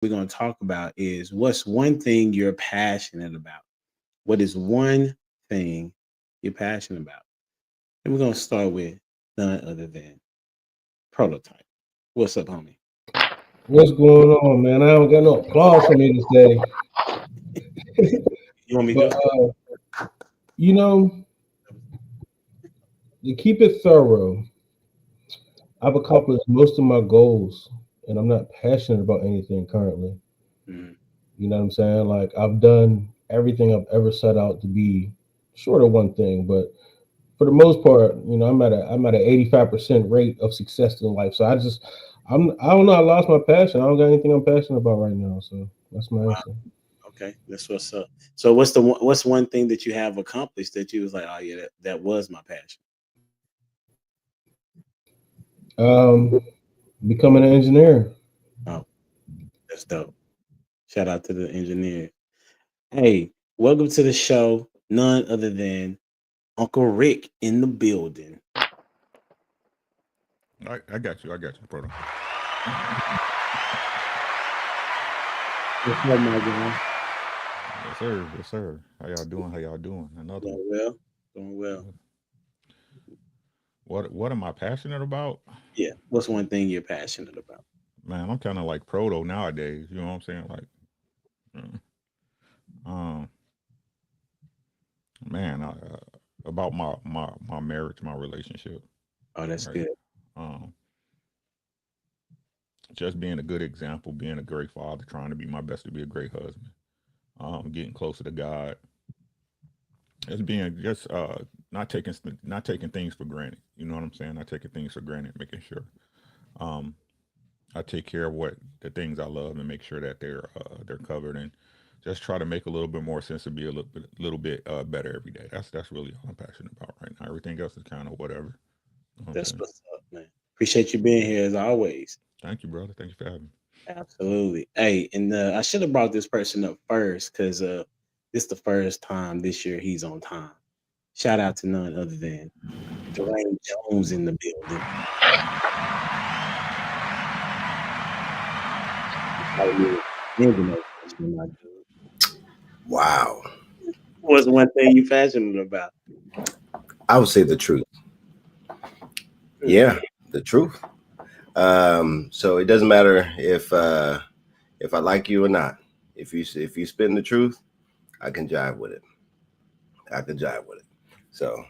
we're going to talk about is what's one thing you're passionate about? What is one thing you're passionate about? And we're going to start with none other than Prototype. What's up, homie? What's going on, man? I don't got no applause for me to say, You want me but to do you know, to keep it thorough, I've accomplished most of my goals, and I'm not passionate about anything currently. it? Mhm. You know what I'm saying? Like I've done everything I've ever set out to be, short of one thing, but for the most part, I'm at an 85% rate of success in life. So I don't know. I lost my passion. I don't got anything I'm passionate about right now. So that's my answer. Okay, that's what's up. So what's one thing that you have accomplished that you was like, oh yeah, that was my passion. Becoming an engineer. Oh, that's dope. Shout out to the engineer. Hey, welcome to the show. None other than Uncle Rick in the building. I got you. I got you, brother. What's up, my guy? Yes, sir. Yes, sir. How y'all doing? How y'all doing? Another one. Doing well. Doing well. What am I passionate about? Yeah. What's one thing you're passionate about? Man, I'm kind of like proto nowadays. You know what I'm saying? Like, mm, um, man, about my marriage, my relationship, Oh, that's right? good. Um, just being a good example, being a great father, trying to be my best to be a great husband. Getting closer to God, just being just not taking things for granted. You know what I'm saying? Not taking things for granted, making sure um, I take care of what the things I love and make sure that they're covered, and just try to make a little bit more sense to be a little bit better every day. That's really all I'm passionate about right now. Everything else is kind of whatever. You know what I'm That's saying? what's up, man. Appreciate you being here as always. Thank you, brother. Thank you for having me. Absolutely. Hey, and I should have brought this person up first because this the first time this year he's on time. Shout out to none other than Dwayne Jones in the building. Probably Indian question, my dude. Wow. What's one thing you passionate about? I would say the truth. Mm. Yeah, the truth. So it doesn't matter if I like you or not. If you spin the truth, I can jive with it. I can jive with it. So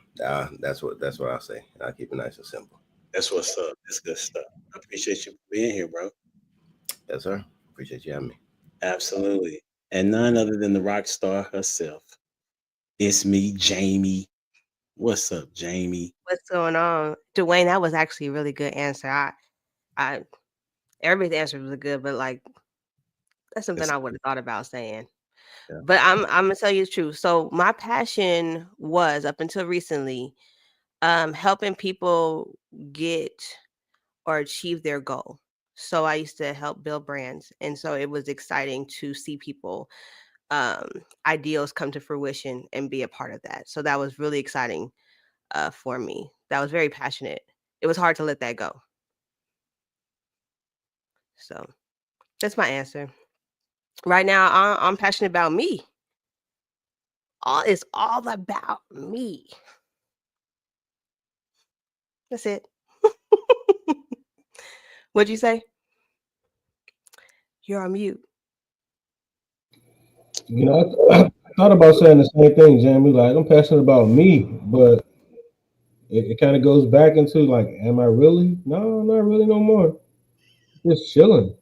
that's what I'll say. I'll keep it nice and simple. That's what's up. That's good stuff. I appreciate you being here, bro. Yes, sir. Appreciate you having me. Absolutely. And none other than the rock star herself. It's me, Jamie. What's up, Jamie? What's going on? Dwayne, that was actually a really good answer. I everybody's answer was good, but like that's something Yes, I would have thought about saying. yeah. But I'm gonna tell you the truth. So my passion was up until recently, helping people get or achieve their goal. So I used to help build brands, and so it was exciting to see people um ideals come to fruition and be a part of that. So that was really exciting for me. That was very passionate. It was hard to let that go. So that's my answer. Right now, I'm passionate about me. All it's all about me. That's it. What'd you say? You're on mute. I thought about saying the same thing, Jamie. Like I'm passionate about me, but it kind of goes back into like, am I really? No, not really no more. Just chilling.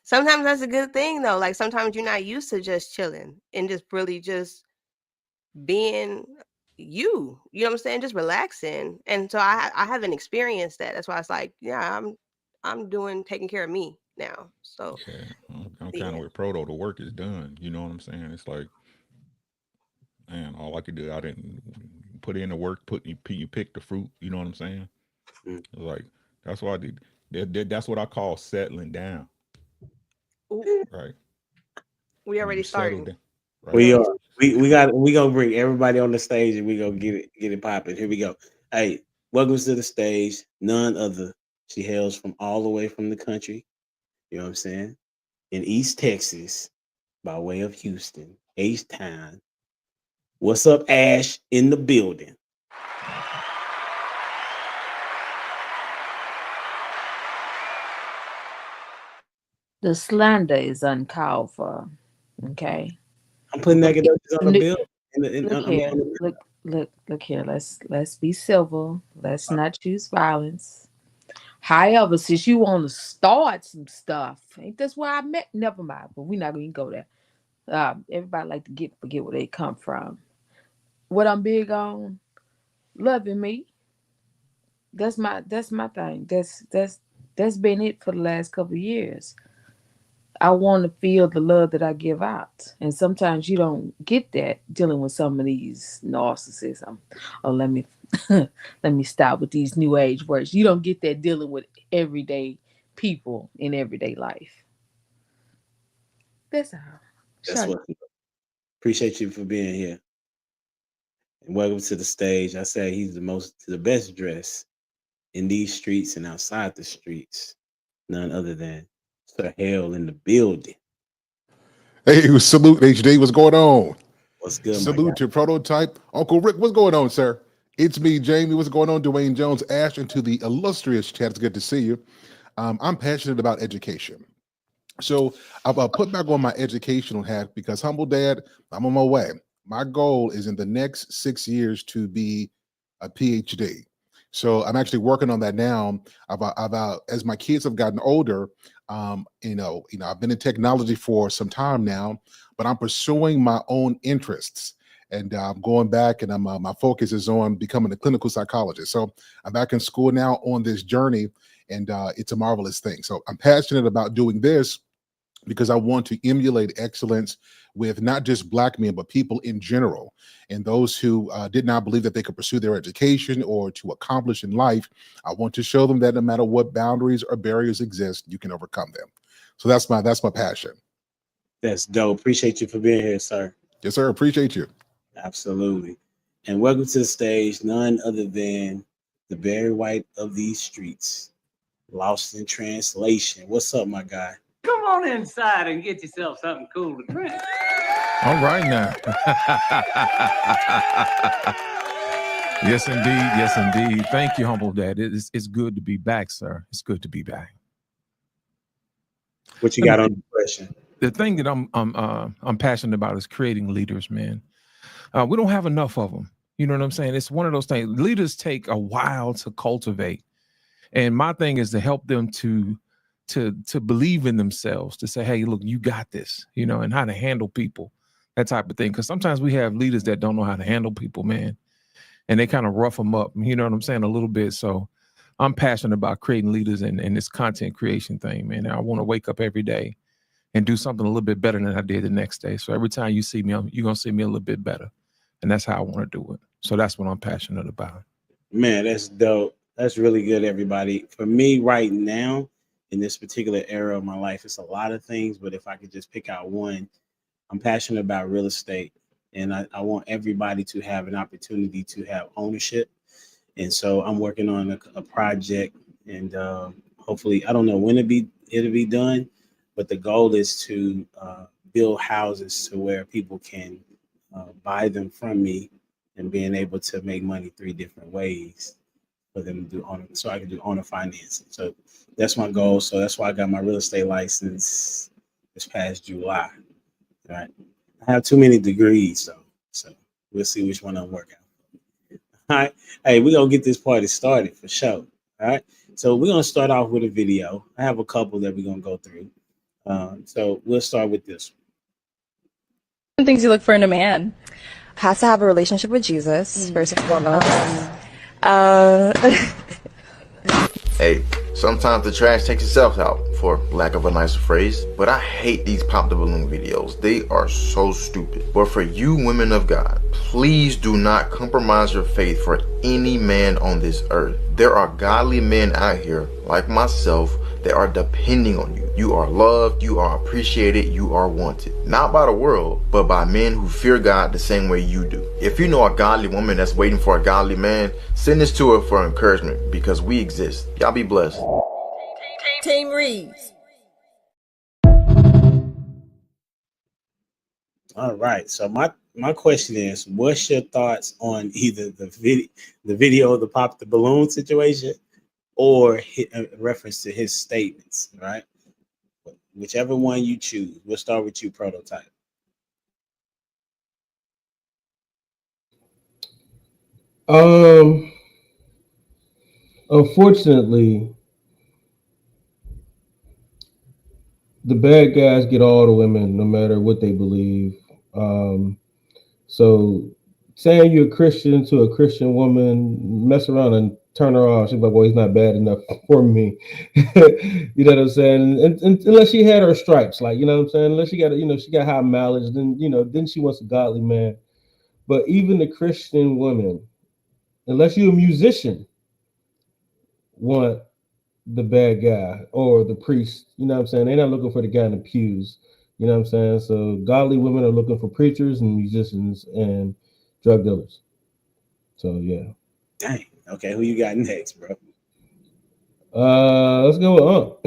Sometimes that's a good thing though. Like sometimes you're not used to just chilling and just really just being you. You know what I'm saying? Just relaxing. And so I haven't experienced that. That's why it's like, yeah, I'm doing taking care of me now. So Yeah, I'm kind yeah. of with proto. The work is done. You know what I'm saying? It's like, man, all I could do, I didn't put in the work. You pick the fruit. You know what I'm saying? Mm. Like that's what I did. That's what I call settling down. Ooh, Right we when you already settle starting. down. We Right. We already are. We gonna bring everybody on the stage and we gonna get it popping. Here we go. Hey, welcome to the stage. None other. She hails from all the way from the country. You know what I'm saying? In East Texas, by way of Houston, H-Town. What's up, Ash, in the building? The slander is uncalled for. Okay. I'm putting Look, negatives on the look, bill. look here. Look here. Let's be civil. Let's not choose violence. However, since you want to start some stuff, ain't that's where I met? Never mind. But we're not going to go there. Everybody like to forget where they come from. What I'm big on, loving me. That's my thing. That's been it for the last couple of years. I want to feel the love that I give out, and sometimes you don't get that dealing with some of these narcissism. Oh, let me let me stop with these new age words. You don't get that dealing with everyday people in everyday life. That's all. That's what. Appreciate you for being here. And welcome to the stage. I say he's the best dressed in these streets and outside the streets. None other than Sir Hale in the building. Hey, salute HD. What's going on? What's good, salute to Prototype. Uncle Rick, what's going on, sir? It's me, Jamie. What's going on? Dwayne Jones, Ash, and to the illustrious chat. It's good to see you. I'm passionate about education. So I've put back on my educational hat because, humble dad, I'm on my way. My goal is in the next 6 years to be a PhD. So I'm actually working on that now. As my kids have gotten older, I've been in technology for some time now, but I'm pursuing my own interests. And I'm going back, and my focus is on becoming a clinical psychologist. So I'm back in school now on this journey, and it's a marvelous thing. So I'm passionate about doing this because I want to emulate excellence with not just Black men, but people in general. And those who did not believe that they could pursue their education or to accomplish in life, I want to show them that no matter what boundaries or barriers exist, you can overcome them. So that's my passion. That's dope. Appreciate you for being here, sir. Yes, sir. Appreciate you. Absolutely. And welcome to the stage, none other than the Barry White of these streets. Lost in translation. What's up, my guy? Come on inside and get yourself something cool to drink. All right now. Yes, indeed. Yes, indeed. Thank you, humble dad. It's good to be back, sir. It's good to be back. What you got on the question? The thing that I'm passionate about is creating leaders, man. We don't have enough of them. You know what I'm saying? It's one of those things. Leaders take a while to cultivate. And my thing is to help them to believe in themselves, to say, hey, look, you got this, and how to handle people, that type of thing. Because sometimes we have leaders that don't know how to handle people, man, and they kind of rough them up, you know what I'm saying, a little bit. So I'm passionate about creating leaders and this content creation thing, man. And I want to wake up every day and do something a little bit better than I did the next day. So every time you see me, you're going to see me a little bit better. And that's how I want to do it. So that's what I'm passionate about. Man, that's dope. That's really good, everybody. For me right now, in this particular era of my life, it's a lot of things, but if I could just pick out one, I'm passionate about real estate, and I want everybody to have an opportunity to have ownership. And so I'm working on a project, and hopefully, I don't know when it'll be done, but the goal is to build houses to where people can buy them from me and being able to make money 3 different ways for them to do owner, so I can do owner financing. So that's my goal. So that's why I got my real estate license this past July. Right. I have too many degrees, so we'll see which one I'll work out. All right. Hey, we're gonna get this party started for sure. All right. So we're gonna start off with a video. I have a couple that we're gonna go through. So we'll start with this one. Things you look for in a man. Has to have a relationship with Jesus, first and foremost. Hey, sometimes the trash takes itself out, for lack of a nicer phrase, but I hate these pop the balloon videos. They are so stupid. But for you women of God, please do not compromise your faith for any man on this earth. There are godly men out here, like myself, that are depending on you. You are loved, you are appreciated, you are wanted. Not by the world, but by men who fear God the same way you do. If you know a godly woman that's waiting for a godly man, send this to her for encouragement because we exist. Y'all be blessed. Team Reeves. All right. So my question is, what's your thoughts on either the video of the pop the balloon situation, or a reference to his statements? Right. Whichever one you choose. We'll start with you, Prototype. Unfortunately, the bad guys get all the women, no matter what they believe. So saying you're a Christian to a Christian woman, mess around and turn her off. She's like, well, he's not bad enough for me. You know what I'm saying? And unless she had her stripes, like, you know what I'm saying? Unless she got, she got high mileage, then she wants a godly man. But even the Christian women, unless you're a musician, want the bad guy or the priest. You know what I'm saying? They're not looking for the guy in the pews. You know what I'm saying? So godly women are looking for preachers and musicians and drug dealers. So yeah. Dang. Okay, who you got next, bro? Let's go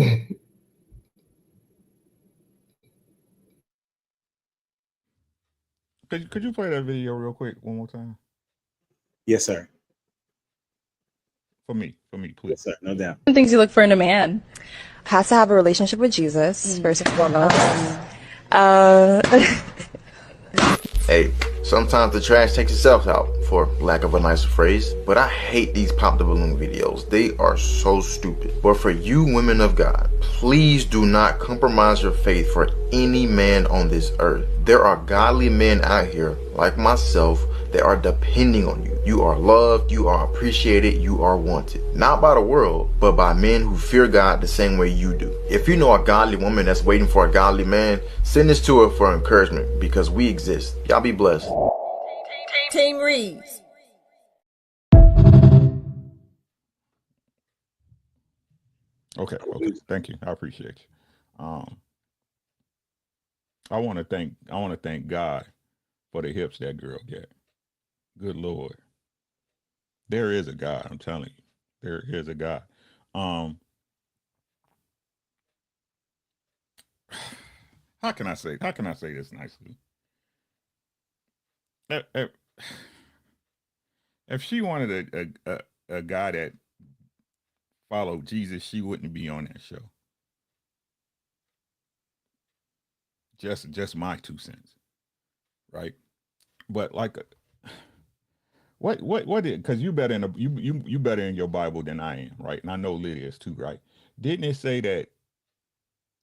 with Could you play that video real quick one more time? Yes, sir. For me, please. Yes, sir. No doubt. Things you look for in a man. Has to have a relationship with Jesus, first and foremost. Hey, sometimes the trash takes itself out, for lack of a nicer phrase, but I hate these pop the balloon videos. They are so stupid. But for you women of God, please do not compromise your faith for any man on this earth. There are godly men out here, like myself, that are depending on you. You are loved, you are appreciated, you are wanted. Not by the world, but by men who fear God the same way you do. If you know a godly woman that's waiting for a godly man, send this to her for encouragement because we exist. Y'all be blessed. Team Reeves. Okay. Thank you. I appreciate you. I want to thank God for the hips that girl got. Good Lord. There is a God, I'm telling you. There is a God. How can I say this nicely? If she wanted a guy that followed Jesus, she wouldn't be on that show. Just my 2 cents, right? But like, what did? Because you better you better in your Bible than I am, right? And I know Lydia is too, right? Didn't it say that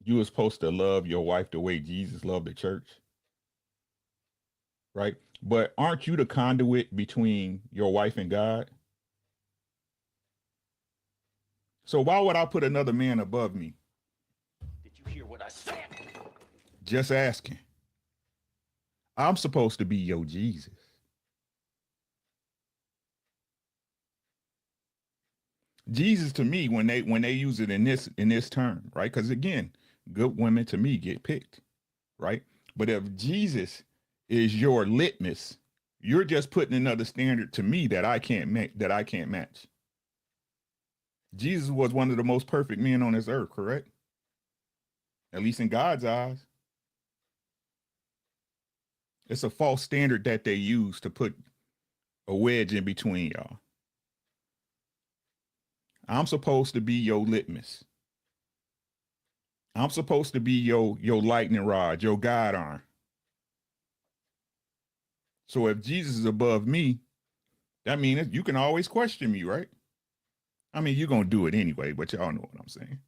you were supposed to love your wife the way Jesus loved the church, right? But aren't you the conduit between your wife and God? So why would I put another man above me? Did you hear what I said? Just asking. I'm supposed to be your Jesus. Jesus to me, when they use it in this term, right? Because again, good women to me get picked, right? But if Jesus is your litmus, you're just putting another standard to me that I can't match. Jesus was one of the most perfect men on this earth, correct? At least in God's eyes. It's a false standard that they use to put a wedge in between y'all. I'm supposed to be your litmus. I'm supposed to be your lightning rod, your guide arm. So if Jesus is above me, that means you can always question me, right? I mean, you're going to do it anyway, but y'all know what I'm saying.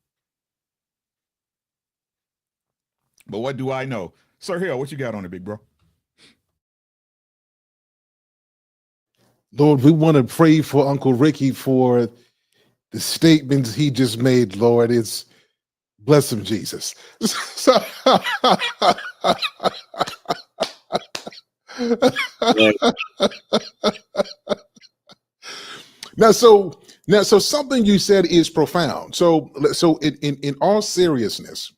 But what do I know? Sir Hill, what you got on it, big bro? Lord, we want to pray for Uncle Ricky for the statements he just made, Lord. It's bless him, Jesus. Now, so something you said is profound. So in all seriousness,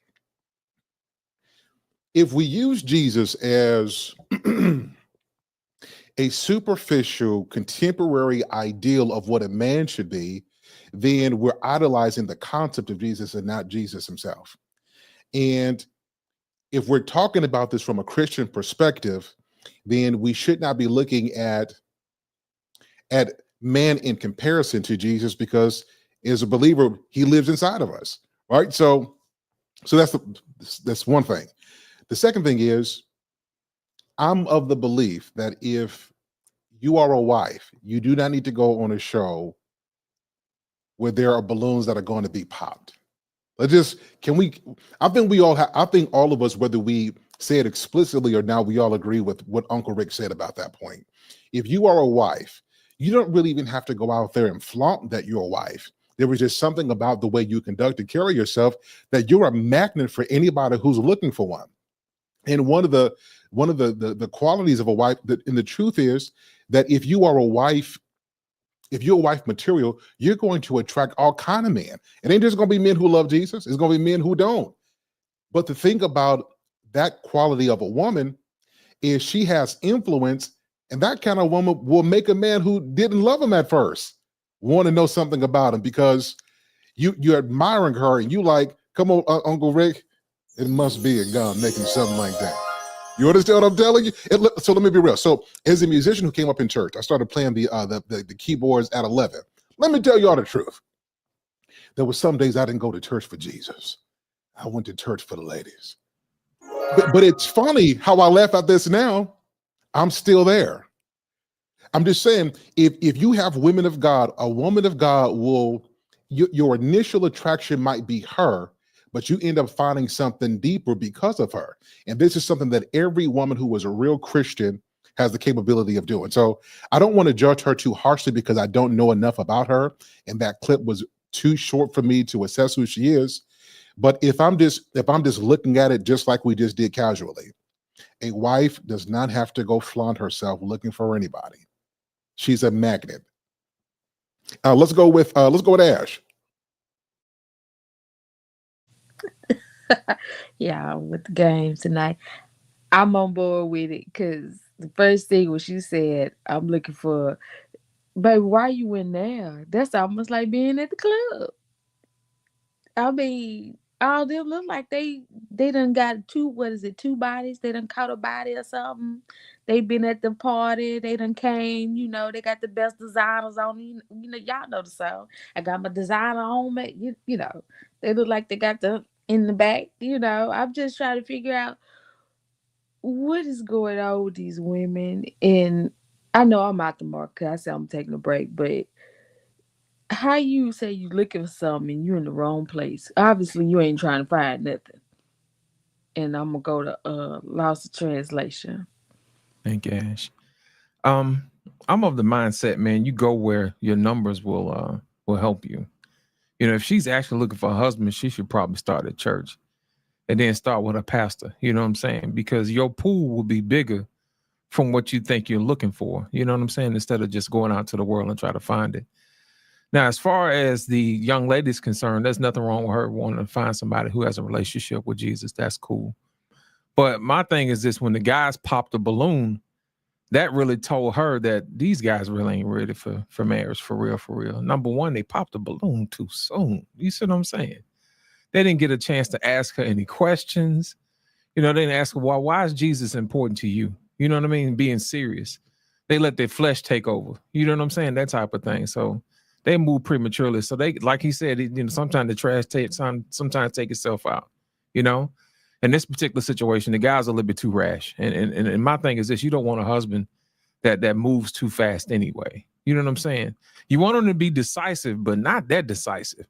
if we use Jesus as a superficial contemporary ideal of what a man should be, then we're idolizing the concept of Jesus and not Jesus himself. And if we're talking about this from a Christian perspective, then we should not be looking at man in comparison to Jesus, because as a believer, he lives inside of us, right? So that's one thing. The second thing is, I'm of the belief that if you are a wife, you do not need to go on a show where there are balloons that are going to be popped. I think we all have, I think all of us, whether we say it explicitly or not, we all agree with what Uncle Rick said about that point. If you are a wife, you don't really even have to go out there and flaunt that you're a wife. There was just something about the way you conduct and carry yourself that you're a magnet for anybody who's looking for one. And one of the qualities of a wife, and the truth is that if you are a wife, if you're a wife material, you're going to attract all kind of men. It ain't just going to be men who love Jesus. It's going to be men who don't. But the thing about that quality of a woman is she has influence, and that kind of woman will make a man who didn't love him at first want to know something about him, because you're admiring her and you like, come on, Uncle Rick, it must be a gun making something like that. You understand what I'm telling you? So let me be real. So as a musician who came up in church, I started playing the keyboards at 11. Let me tell you all the truth. There were some days I didn't go to church for Jesus. I went to church for the ladies. But it's funny how I laugh at this now. I'm still there. I'm just saying, if you have women of God, a woman of God will, your initial attraction might be her, but you end up finding something deeper because of her. And this is something that every woman who was a real Christian has the capability of doing. So I don't want to judge her too harshly because I don't know enough about her, and that clip was too short for me to assess who she is. But if I'm just looking at it just like we just did casually, a wife does not have to go flaunt herself looking for anybody. She's a magnet. Let's go with Ash. Yeah, with the games tonight. I'm on board with it because the first thing when she said, I'm looking for, baby, why you in there? That's almost like being at the club. I mean, all them look like they done got two bodies? They done caught a body or something. They been at the party. They done came. They got the best designers on. Y'all know the song. I got my designer on me. They look like they got the in the back. I'm just trying to figure out what is going on with these women. And I know I'm out the mark because I said I'm taking a break, but how you say you looking for something and you in the wrong place? Obviously, you ain't trying to find nothing. And I'm gonna go to loss of translation. Thank you, Ash. I'm of the mindset, man, you go where your numbers will help you. If she's actually looking for a husband, she should probably start at church and then start with a pastor. You know what I'm saying? Because your pool will be bigger from what you think you're looking for. You know what I'm saying? Instead of just going out to the world and try to find it. Now, as far as the young lady's concerned, there's nothing wrong with her wanting to find somebody who has a relationship with Jesus. That's cool. But my thing is this: when the guys popped the balloon, that really told her that these guys really ain't ready for marriage, for real, for real. Number one, they popped the balloon too soon. You see what I'm saying? They didn't get a chance to ask her any questions. They didn't ask her, why is Jesus important to you? You know what I mean? Being serious. They let their flesh take over. You know what I'm saying? That type of thing. So they move prematurely. So they, like he said, sometimes the trash sometimes take itself out. In this particular situation, the guy's a little bit too rash. And my thing is this: you don't want a husband that moves too fast anyway. You know what I'm saying? You want him to be decisive, but not that decisive.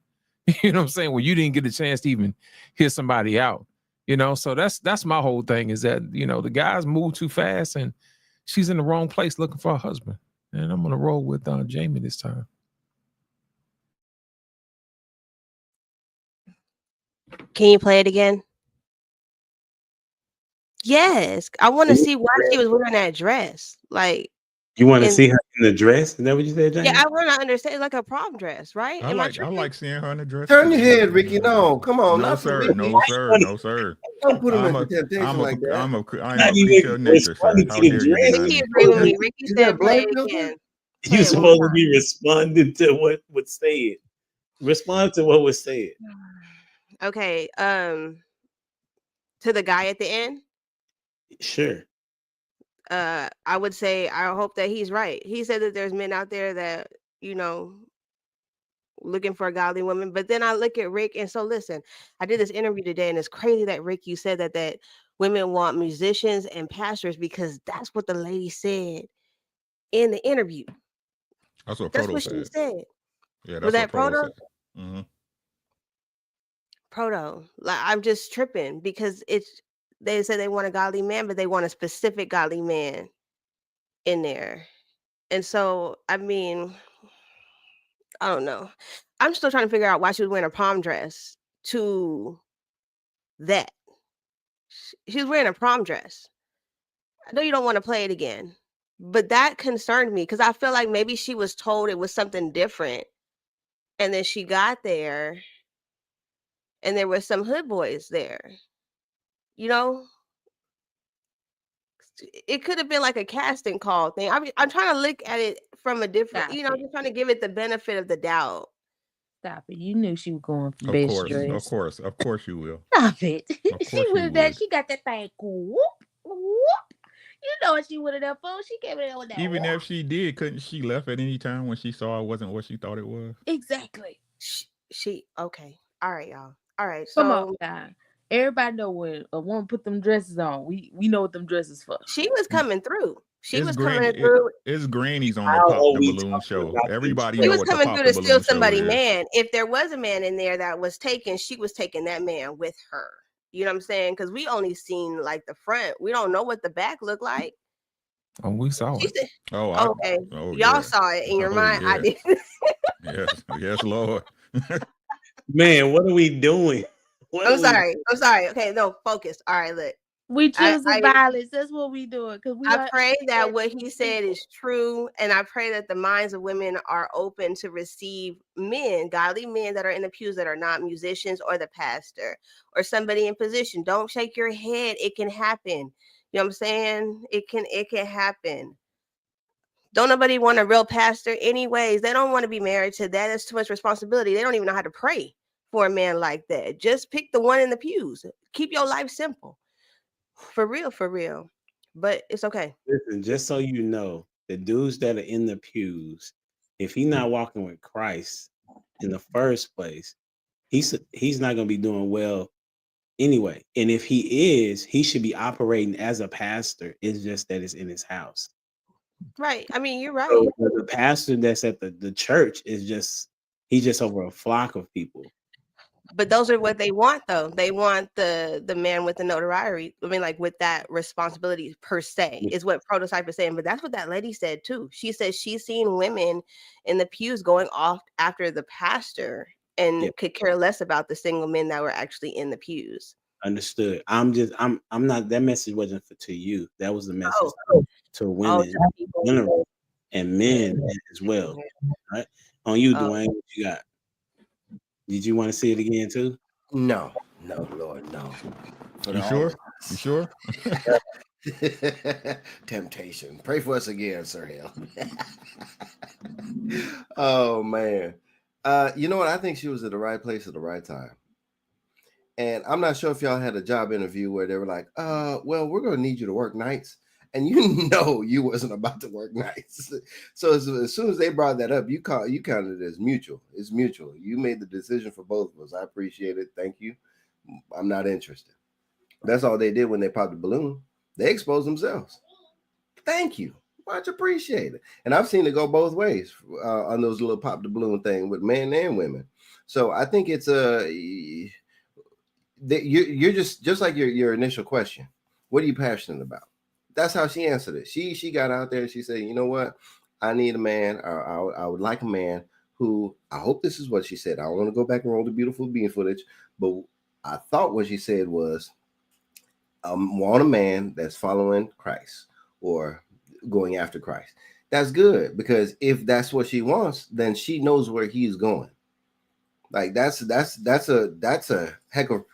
You know what I'm saying? Well, you didn't get a chance to even hear somebody out. So that's my whole thing, is that the guys move too fast and she's in the wrong place looking for a husband. And I'm gonna roll with Jamie this time. Can you play it again? Yes, I want to see why she was wearing that dress. Like, You want to And see her in the dress? Is that what you said, yeah, James? I want to understand. It's like a prom dress, right? I Am I like tripping? seeing her in the dress Turn too. your I like head, seeing her in Ricky. the dress. No, come on, No not for sir, Ricky. no sir, no sir. Don't put him I'm into a temptation like that. I am Not a even creature of nature, sir. responding How to the dare you dress. deny Ricky me? agreed with me. Ricky Is said, that "Play blood it filter? again. Play You it one more supposed to time." be responding to what was said. Respond to what was said. Okay. To the guy at the end, Sure. I would say I hope that he's right. He said that there's men out there that you know looking for a godly woman, but then I look at Rick, and so listen, I did this interview today, and it's crazy that Rick, you said that women want musicians and pastors because that's what the lady said in the interview. That's what That's Proto what she said. said. Yeah, Was that's what that Proto Proto? said. Mm-hmm. Proto. Like I'm just tripping because it's they said they want a godly man, but they want a specific godly man in there. And so, I mean, I don't know. I'm still trying to figure out why she was wearing a prom dress to that. She was wearing a prom dress. I know you don't want to play it again, but that concerned me because I feel like maybe she was told it was something different, and then she got there, and there were some hood boys there. You know, it could have been like a casting call thing. I'm trying to look at it from a different, Stop I'm it. just trying to give it the benefit of the doubt. Stop it. You knew she was going for Of best course, of dress. course, of course you will. Stop it. Of She course you with that. would. She got that thing. Whoop, whoop. You know what she would have done for? She came in there with that. Even Whoop. if she did, couldn't she left at any time when she saw it wasn't what she thought it was? Exactly. She okay. All right, y'all. All right. Come on, So now. Everybody know when a woman put them dresses on. We know what them dresses for. she was coming through. She It's was granny. coming through. It's grannies on the How Pop are the we Balloon talking show. about the Everybody She know was what the dress? coming Pop through the to steal Balloon show somebody is. man. If there was a man in there that was taken, she was taking that man with her. You know what I'm saying? Because we only seen like the front. We don't know what the back looked like. Oh, we saw She it. said, Oh, okay, oh y'all yeah. saw it in your Oh mind. I yes. didn't. Yes, Lord. Man, what are we doing? What I'm are we sorry. I'm sorry. Okay, no, focus. All right, look. We I, choosing I violence. That's what we doing. Cause we I are pray that what he said is true, and I pray that the minds of women are open to receive men, godly men that are in the pews that are not musicians or the pastor or somebody in position. Don't shake your head. It can happen. You know what I'm saying? It can happen. Don't nobody want a real pastor anyways. They don't want to be married to that. That's too much responsibility. They don't even know how to pray for a man like that. Just pick the one in the pews. Keep your life simple. For real, for real. But it's okay. listen? Just so you know, the dudes that are in the pews, if he's not walking with Christ in the first place, he's not going to be doing well anyway. And if he is, he should be operating as a pastor. It's just that it's in his house. Right. I mean, you're right. So the pastor that's at the church is just he's just over a flock of people. But those are what they want, though. They want the man with the notoriety. I mean, like with that responsibility per se, is what Prototype is saying. But that's what that lady said too. She said she's seen women in the pews going off after the pastor and could care less about the single men that were actually in the pews. Understood. I'm not, that message wasn't to you. That was the message to women to in general and men as well. Right? On you, Dwayne, what you got? Did you want to see it again too? No, Lord, no. You sure? You sure? Temptation. Pray for us again, Sir Hale. Oh man. You know what? I think she was at the right place at the right time. And I'm not sure if y'all had a job interview where they were like, well, we're gonna need you to work nights. And you know you wasn't about to work nights. So as soon as they brought that up, you counted it as mutual. It's mutual. You made the decision for both of us. I appreciate it. Thank you. I'm not interested. That's all they did when they popped the balloon. They exposed themselves. Thank you. Much appreciated. And I've seen it go both ways on those little pop the balloon thing with men and women. So I think it's you're just like your initial question. What are you passionate about? That's how she answered it. She got out there and she said, you know what? I need a man, or I would like a man who, I hope this is what she said. I don't want to go back and roll the beautiful bean footage, but I thought what she said was, want a man that's following Christ or going after Christ. that's good, because if that's what she wants, then she knows where he's going. Like that's a heck of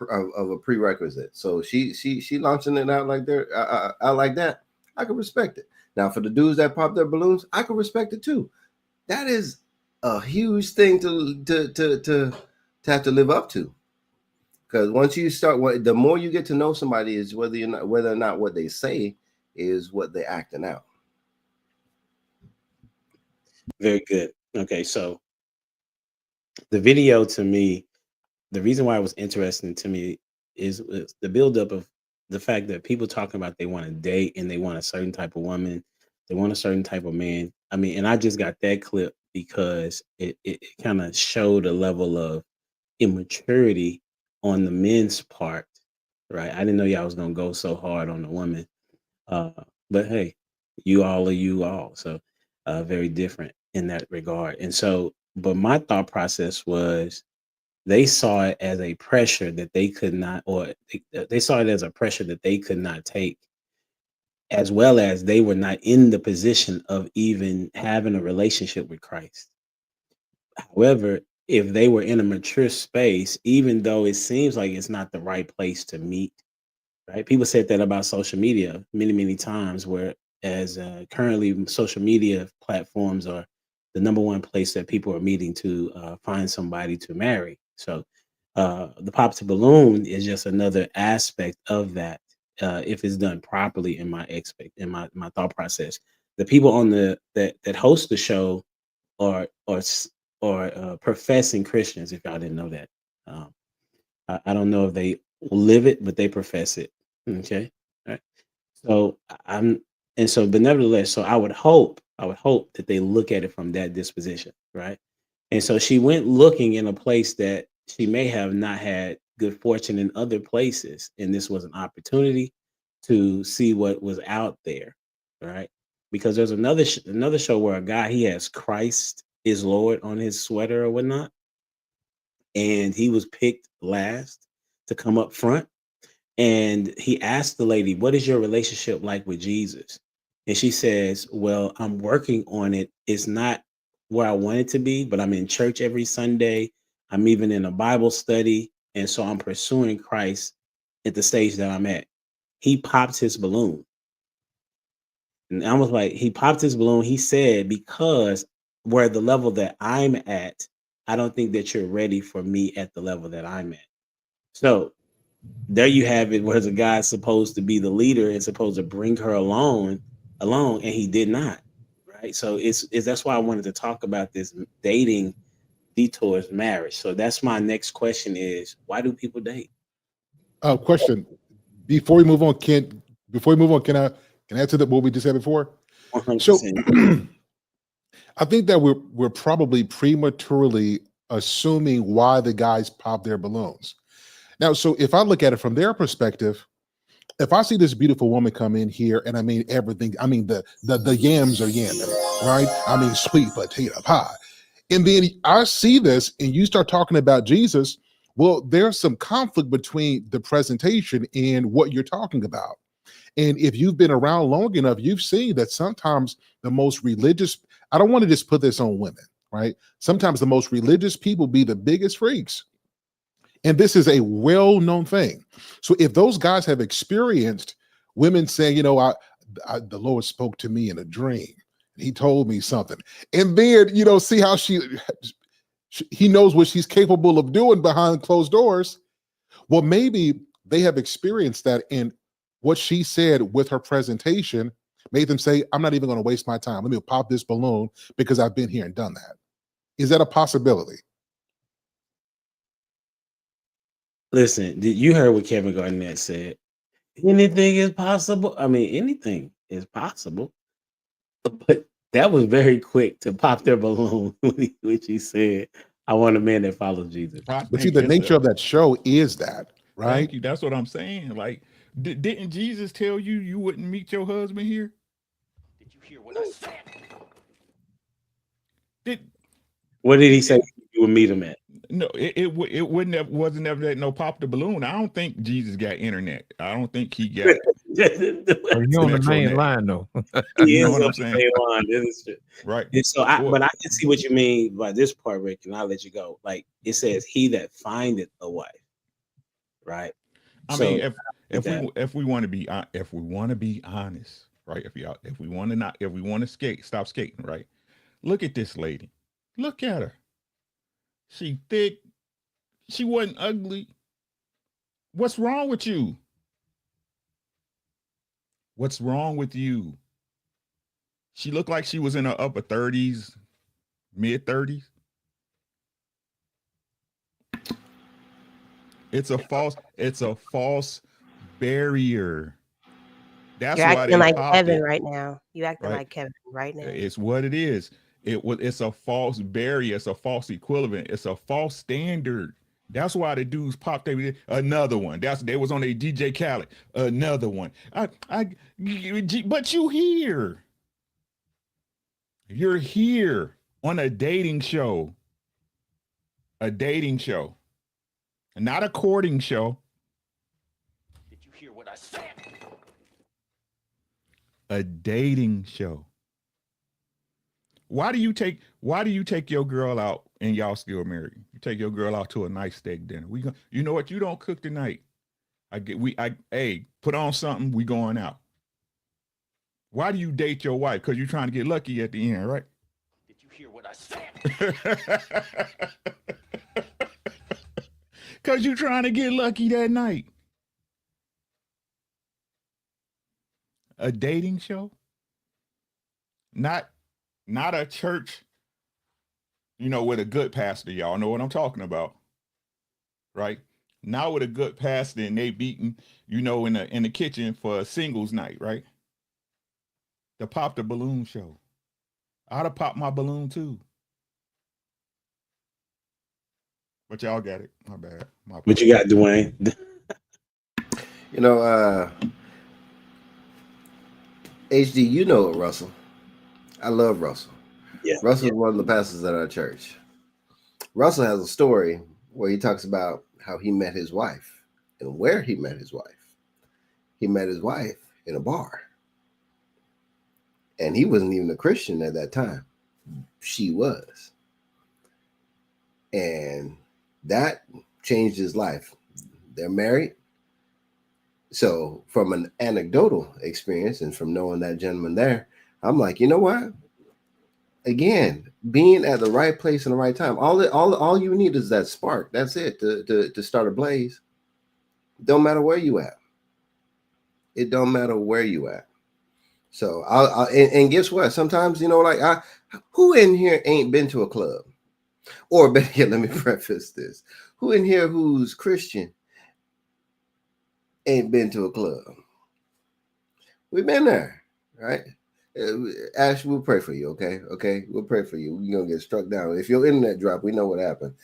a prerequisite. So she launching it out like there, out like that. I can respect it. Now for the dudes that pop their balloons, I can respect it too. That is a huge thing to have to live up to. Because once you start, the more you get to know somebody is whether or not what they say is what they're acting out. Very good. Okay, so the video to me, the reason why it was interesting to me is the buildup of the fact that people talking about they want to date and they want a certain type of woman, they want a certain type of man. I mean, and I just got that clip because it kind of showed a level of immaturity on the men's part, right? I didn't know y'all was gonna go so hard on the woman, uh, but hey, you all are you all, so very different in that regard. And so, but my thought process was they saw it as a pressure that they could not, or they saw it as a pressure that they could not take, as well as they were not in the position of even having a relationship with Christ. However, if they were in a mature space, even though it seems like it's not the right place to meet, right? People said that about social media many, many times, where as currently social media platforms are the number one place that people are meeting to find somebody to marry. So the pop to balloon is just another aspect of that, if it's done properly in my thought process. The people on that host the show are professing Christians. If y'all didn't know that, um, I don't know if they live it, but they profess it. Okay, right. So I'm, and so, but nevertheless, so I would hope that they look at it from that disposition, right? And so she went looking in a place that she may have not had good fortune in other places, and this was an opportunity to see what was out there, right? Because there's another show where a guy, he has Christ is Lord on his sweater or whatnot, and he was picked last to come up front. And he asked the lady, "What is your relationship like with Jesus?" And she says, "Well, I'm working on it. It's not where I want it to be, but I'm in church every Sunday. I'm even in a Bible study. And so I'm pursuing Christ at the stage that I'm at." He popped his balloon. And I was like, he popped his balloon. He said, "Because where the level that I'm at, I don't think that you're ready for me at the level that I'm at." So there you have it, where the guy's supposed to be the leader and supposed to bring her along, and he did not. Right. So it's that's why I wanted to talk about this dating detours marriage. So that's my next question is, why do people date? Question: Before we move on, can I answer that what we just said before? So 100%. I think that we're probably prematurely assuming why the guys pop their balloons. Now, so if I look at it from their perspective, if I see this beautiful woman come in here, and I mean everything, I mean the yams are yamming, right? I mean sweet potato pie. And then I see this, and you start talking about Jesus. Well, there's some conflict between the presentation and what you're talking about. And if you've been around long enough, you've seen that sometimes the most religious, I don't want to just put this on women, right? Sometimes the most religious people be the biggest freaks. And this is a well-known thing. So if those guys have experienced women saying, the Lord spoke to me in a dream, he told me something, and then see how he knows what she's capable of doing behind closed doors. Well, maybe they have experienced that, and what she said with her presentation made them say, "I'm not even going to waste my time. Let me pop this balloon because I've been here and done that." Is that a possibility? Listen, did you heard what Kevin Garnett said? Anything is possible. I mean, anything is possible. But that was very quick to pop their balloon when she said, "I want a man that follows Jesus." I But see, think the it's nature a of that show is that, right? thank you. That's what I'm saying. Like, didn't Jesus tell you you wouldn't meet your husband here? Did you hear what I said? Did What did he it, say it you would meet him at? no, it wouldn't have wasn't ever that no pop the balloon. I don't think Jesus got internet. I don't think he got Well, you on the Next on main that. line though. He You know is what on I'm the saying? main line. That is true. Right. And so Well, but I can see what you mean by this part, Rick, and I'll let you go. Like it says, "He that findeth a wife," right? I mean, So if that we want to be if we want to be honest, right? If we want to not if we want to stop skating, right? Look at this lady. Look at her. She thick. She wasn't ugly. What's wrong with you? What's wrong with you? She looked like she was in her upper 30s, mid 30s. It's a false barrier. That's You're why acting they like popped Kevin it, right now. You acting right? like Kevin right now. It's what it is. It's a false barrier. It's a false equivalent. It's a false standard. That's why the dudes popped another one. They was on a DJ Khaled. Another one. But you here. You're here on a dating show. A dating show. Not a courting show. Did you hear what I said? A dating show. Why do you take your girl out and y'all still married? You take your girl out to a nice steak dinner. You know what? You don't cook tonight. Hey, put on something. We going out. Why do you date your wife? Because you're trying to get lucky at the end, right? Did you hear what I said? Because you're trying to get lucky that night. A dating show? Not a church, with a good pastor. Y'all know what I'm talking about, right? Now with a good pastor and they beating, in the kitchen for a singles night, right? The pop the balloon show. I'd have popped my balloon too. But y'all got it. My bad. What you got, Dwayne? HD, you know Russell. I love Russell. Yeah. Russell's one of the pastors at our church. Russell has a story where he talks about how he met his wife and where he met his wife. He met his wife in a bar. And he wasn't even a Christian at that time. She was. And that changed his life. They're married. So from an anecdotal experience and from knowing that gentleman there, I'm like, you know what? Again, being at the right place in the right time. All you need is that spark. That's it to start a blaze. Don't matter where you at. It don't matter where you at. So and guess what? Sometimes who in here ain't been to a club? Or better yet, let me preface this: who in here who's Christian ain't been to a club? We've been there, right? Ash, we'll pray for you, okay? Okay, we'll pray for you. You're gonna get struck down. If your internet drop, we know what happened.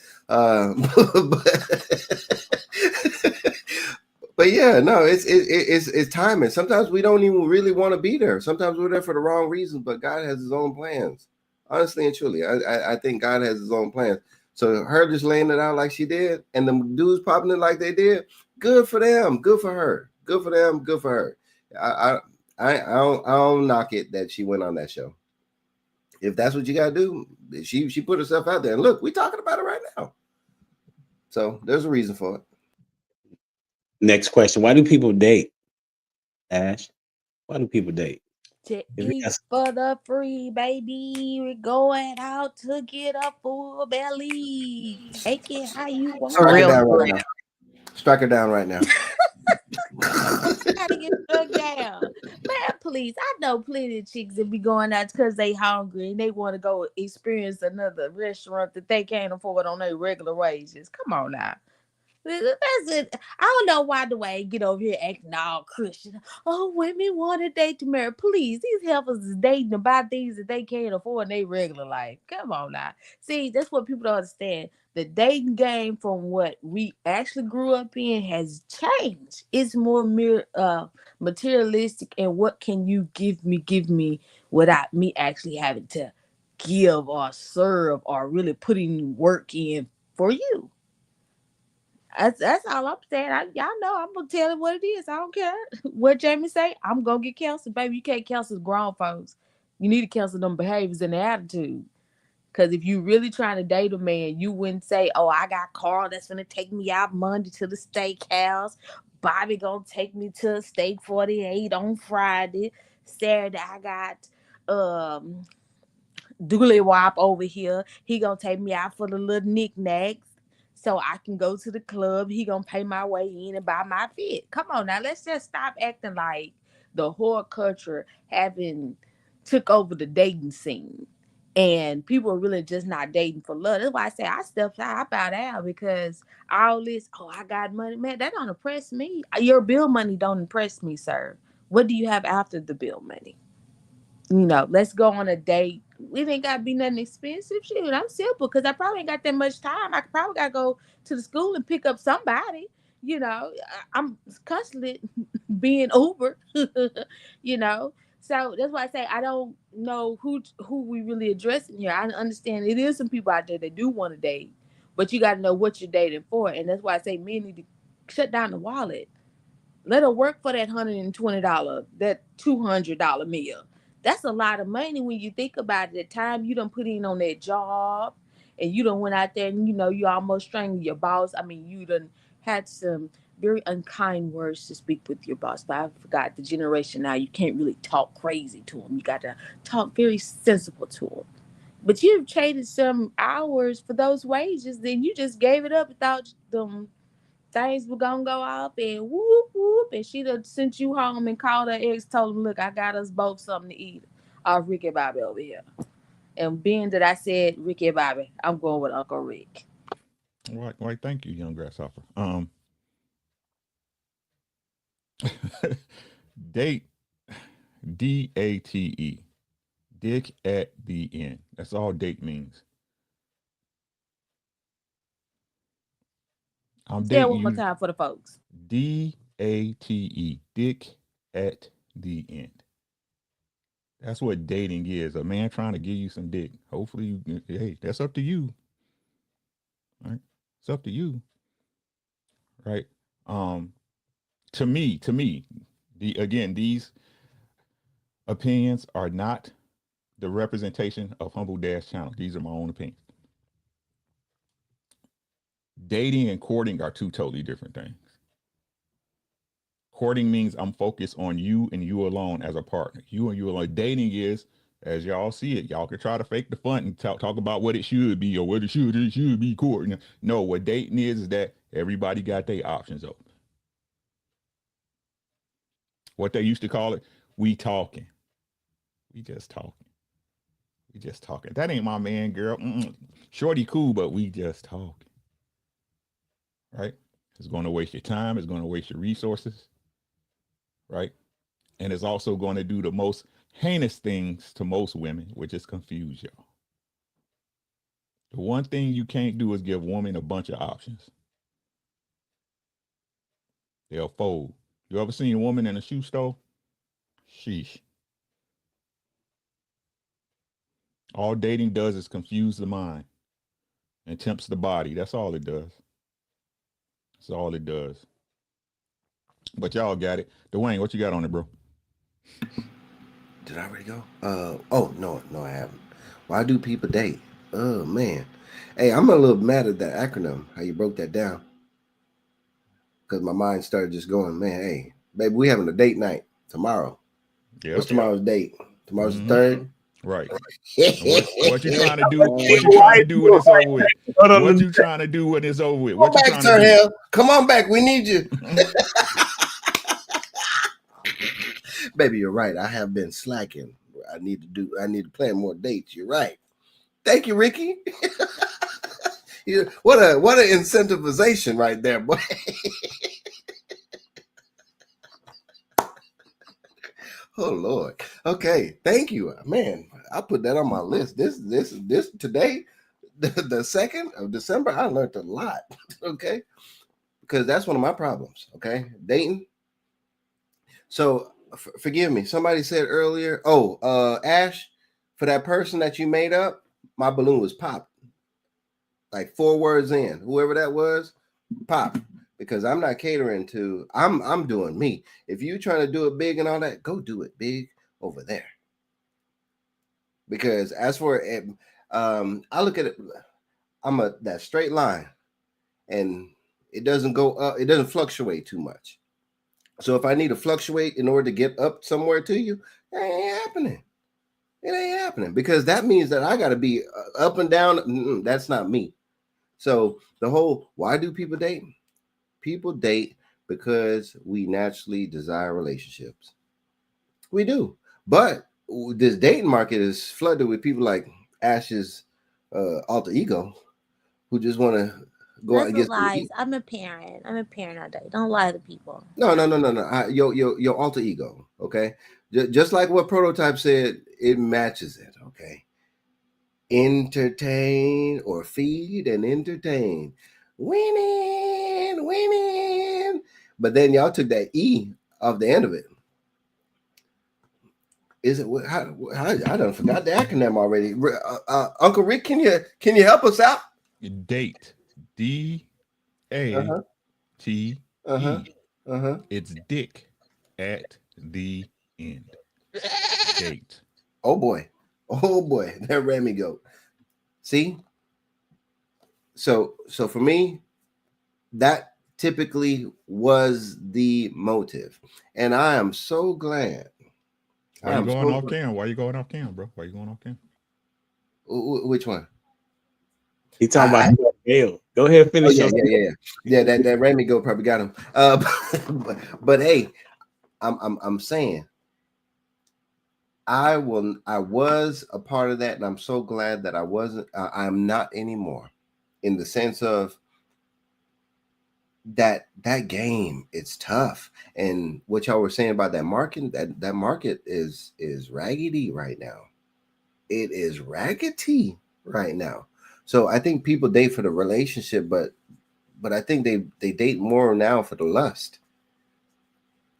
But yeah, no, it's timing. Sometimes we don't even really want to be there. Sometimes we're there for the wrong reasons, but God has His own plans. Honestly and truly, I think God has His own plans. So her just laying it out like she did, and the dudes popping it like they did, good for them, good for her, good for them, good for her. I don't knock it that she went on that show. If that's what you gotta do, she put herself out there, and look, we're talking about it right now. So there's a reason for it. Next question: why do people date? Ash, why do people date? To eat for the free, baby. We're going out to get a full belly. Take it how you want. Strike her down right now. Strike her down right now. Gotta get struck down. Man, please. I know plenty of chicks that be going out because they hungry and they want to go experience another restaurant that they can't afford on their regular wages. Come on now. That's it. I don't know why Dwayne get over here acting all Christian. Oh, women want to date to marry. Please, these helpers is dating to buy things that they can't afford in their regular life. Come on now. See, that's what people don't understand. The dating game from what we actually grew up in has changed. It's more materialistic, and what can you give me without me actually having to give or serve or really putting work in for you. That's all I'm saying. Y'all know I'm gonna tell it what it is. I don't care what Jamie say. I'm gonna get counseled, baby. You can't counsel grown folks. You need to counsel them behaviors and the attitude. Cause if you really trying to date a man, you wouldn't say, "Oh, I got Carl that's gonna take me out Monday to the steakhouse. Bobby gonna take me to Steak 48 on Friday. Saturday I got Dooley Wop over here. He gonna take me out for the little knickknacks so I can go to the club. He gonna pay my way in and buy my fit. Come on now, let's just stop acting like the whore culture having took over the dating scene. And people are really just not dating for love. That's why I say I stepped out, I bow down because all this, oh, I got money, man, that don't impress me. Your bill money don't impress me, sir. What do you have after the bill money? Let's go on a date. It ain't gotta be nothing expensive. Shoot, I'm simple because I probably ain't got that much time. I could probably gotta go to the school and pick up somebody. I'm constantly being Uber. you know. So that's why I say I don't know who we really addressing here. I understand it is some people out there that do want to date, but you got to know what you're dating for, and that's why I say men need to shut down the wallet. Let her work for that $120, that $200 meal. That's a lot of money when you think about it. The time you done put in on that job, and you done went out there and you almost strangled your boss. I mean, you done had some very unkind words to speak with your boss. But I forgot the generation now. You can't really talk crazy to them. You got to talk very sensible to them. But you've traded some hours for those wages. Then you just gave it up without them things were gonna go off and whoop whoop, and she'd have sent you home and called her ex, told him, "Look, I got us both something to eat." Ricky Bobby over here. And being that I said Ricky Bobby, I'm going with Uncle Rick. Why, thank you, young grasshopper. Date, DATE, dick at the end. That's all date means. I'm Say it dating one more you. time for the folks. DATE, dick at the end. That's what dating is. A man trying to give you some dick. Hopefully, hey, that's up to you. Right? It's up to you. Right? To me, these opinions are not the representation of Humble Dash Channel. These are my own opinions. Dating and courting are two totally different things. Courting means I'm focused on you and you alone as a partner. You and you alone. Dating is, as y'all see it, y'all can try to fake the fun and talk about what it should be or what it should be courting. No, what dating is that everybody got their options open. What they used to call it, we talking. We just talking. We just talking. That ain't my man, girl. Shorty cool, but we just talking. Right? It's going to waste your time. It's going to waste your resources. Right? And it's also going to do the most heinous things to most women, which is confuse y'all. The one thing you can't do is give women a bunch of options. They'll fold. You ever seen a woman in a shoe store? Sheesh. All dating does is confuse the mind and tempts the body. That's all it does. That's all it does. But y'all got it. Dwayne, what you got on it, bro? Did I already go? Oh no, I haven't. Why do people date? Oh man. Hey, I'm a little mad at that acronym, how you broke that down. Because my mind started just going, man, hey, baby, we having a date night tomorrow. Yep. What's tomorrow's date? Tomorrow's the 3rd? Right. What you trying to do? What you trying to do when it's over with? What you trying to do when it's over with? What you trying to do? Hell. Come on back. We need you. Baby, you're right. I have been slacking. I need to plan more dates. You're right. Thank you, Ricky. What an incentivization right there, boy. Oh Lord. Okay. Thank you, man. I put that on my list. This today, the 2nd of December. I learned a lot. Okay, because that's one of my problems. Okay, dating. So forgive me. Somebody said earlier. Oh, Ash, for that person that you made up, my balloon was popped. Like 4 words in. Whoever that was, pop, because I'm not catering to. I'm doing me. If you're trying to do it big and all that, go do it big over there. Because as for it, I look at it. I'm a that straight line, and it doesn't go up. It doesn't fluctuate too much. So if I need to fluctuate in order to get up somewhere to you, that ain't happening. It ain't happening, because that means that I got to be up and down. That's not me. So the whole why do people date? People date because we naturally desire relationships. We do. But this dating market is flooded with people like Ash's alter ego who just want to go out That's and a get some. lies. I'm a parent. I'm a parent all day. Don't lie to people. No. Your alter ego. Okay. Just like what Prototype said, it matches it. Okay. Entertain or feed and entertain. Winning, winning. But then y'all took that E off the end of it. Is it how I done forgot the acronym already? Uncle Rick, can you help us out? Date, D-A-T-E. It's dick at the end. Date. Oh boy, that Remy go. See, so for me, that typically was the motive, and I am so glad. Why you going off cam? Why you going off cam, bro? Why you going off cam? Which one? He talking about Gail. Go ahead, finish. Yeah. That Remy go probably got him. But hey, I'm saying I was a part of that, and I'm so glad that I wasn't. I'm not anymore, in the sense of that game. It's tough, and what y'all were saying about that market, that market is raggedy right now. It is raggedy right now. So I think people date for the relationship, but I think they date more now for the lust.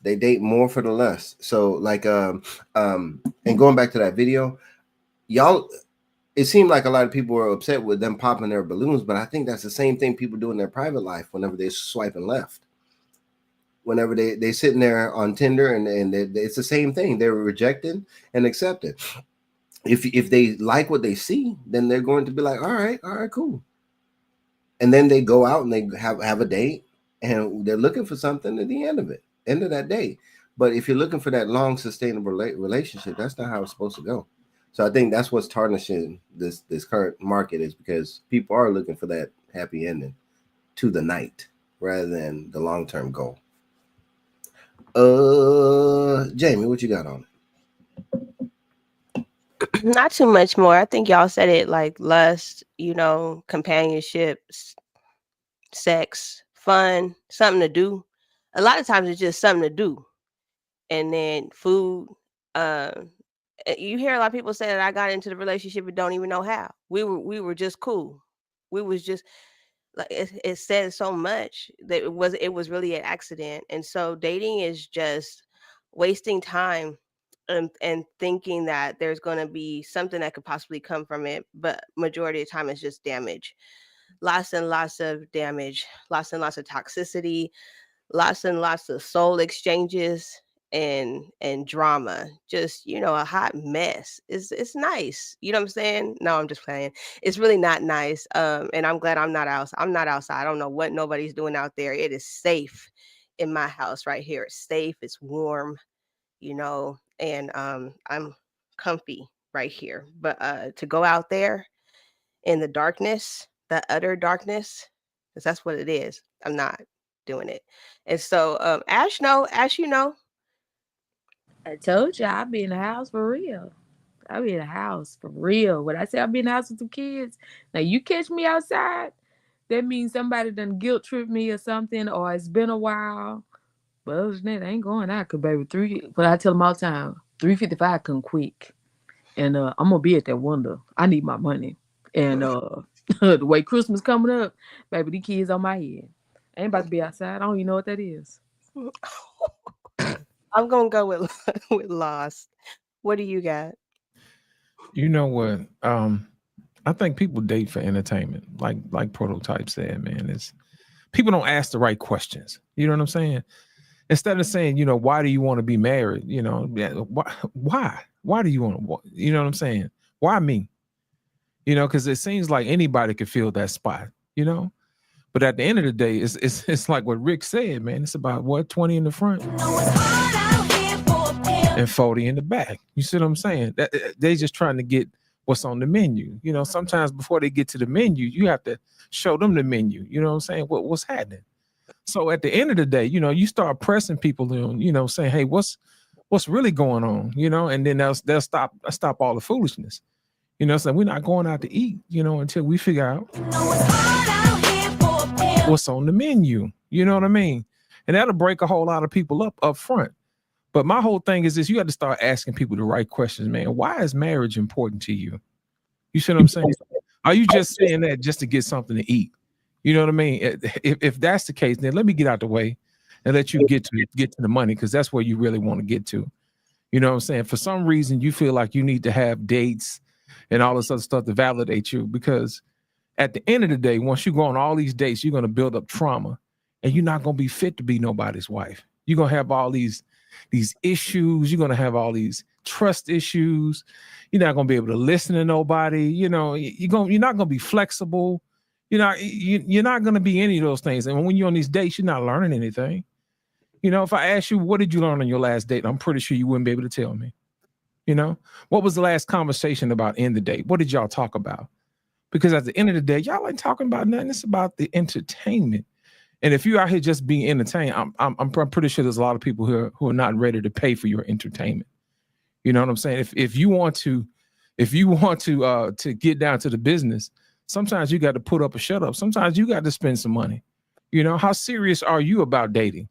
They date more for the lust. So like and going back to that video, y'all, it seemed like a lot of people were upset with them popping their balloons, but I think that's the same thing people do in their private life whenever they're swiping left. Whenever they sitting there on Tinder, and it's the same thing. They're rejected and accepted. If they like what they see, then they're going to be like, all right, cool. And then they go out and they have a date, and they're looking for something at the end of that date. But if you're looking for that long, sustainable relationship, that's not how it's supposed to go. So I think that's what's tarnishing this current market, is because people are looking for that happy ending to the night rather than the long-term goal. Jamie, what you got on it? Not too much more. I think y'all said it, like lust, companionship, sex, fun, something to do. A lot of times it's just something to do. And then food. You hear a lot of people say that I got into the relationship and don't even know how. We were just cool. We was just like it said so much that it was really an accident. And so dating is just wasting time and thinking that there's going to be something that could possibly come from it, but majority of the time it's just damage. Lots and lots of damage, lots and lots of toxicity, lots and lots of soul exchanges and drama. Just a hot mess. It's nice. You know what I'm saying? No, I'm just playing. It's really not nice. And I'm glad I'm not outside. I don't know what nobody's doing out there. It is safe in my house right here. It's safe. It's warm. And I'm comfy right here. But to go out there in the darkness, the utter darkness, because that's what it is, I'm not doing it. And so Ash, I told you I'll be in the house for real. I'll be in the house for real. When I say I'll be in the house with some kids, now you catch me outside, that means somebody done guilt tripped me or something, or it's been a while. But other than that, I ain't going out, cause baby, but I tell them all the time, 355 come quick. And I'm gonna be at that window. I need my money. And the way Christmas coming up, baby, these kids on my head. I ain't about to be outside. I don't even know what that is. I'm gonna go with with Lost. What do you got? You know what? I think people date for entertainment, like Prototype said, man. It's People don't ask the right questions. You know what I'm saying? Instead of saying, why do you want to be married? Why do you want to, you know what I'm saying? Why me? Because it seems like anybody could fill that spot, but at the end of the day, it's like what Rick said, man. It's about what, 20 in the front and 40 in the back. You see what I'm saying? They just trying to get what's on the menu. Sometimes before they get to the menu, you have to show them the menu. You know what I'm saying? What's happening? So at the end of the day, you start pressing people on, saying, hey, what's really going on? And then they'll stop all the foolishness. So we're not going out to eat, until we figure out what's on the menu. You know what I mean? And that'll break a whole lot of people up front. But my whole thing is this: you got to start asking people the right questions, man. Why is marriage important to you? You see what I'm saying? Are you just saying that just to get something to eat? You know what I mean? If that's the case, then let me get out the way and let you get to the money, because that's where you really want to get to. You know what I'm saying? For some reason, you feel like you need to have dates and all this other stuff to validate you, because at the end of the day, once you go on all these dates, you're going to build up trauma, and you're not going to be fit to be nobody's wife. You're going to have all these issues. You're going to have all these trust issues. You're not going to be able to listen to nobody. You're not going to be flexible. You're not going to be any of those things. And when you're on these dates, you're not learning anything. If I ask you, what did you learn on your last date? I'm pretty sure you wouldn't be able to tell me. What was the last conversation about in the date? What did y'all talk about? Because at the end of the day, y'all ain't talking about nothing. It's about the entertainment. And if you're out here just being entertained, I'm pretty sure there's a lot of people who are not ready to pay for your entertainment. You know what I'm saying? If you want to get down to the business, sometimes you got to put up or shut up. Sometimes you got to spend some money. How serious are you about dating?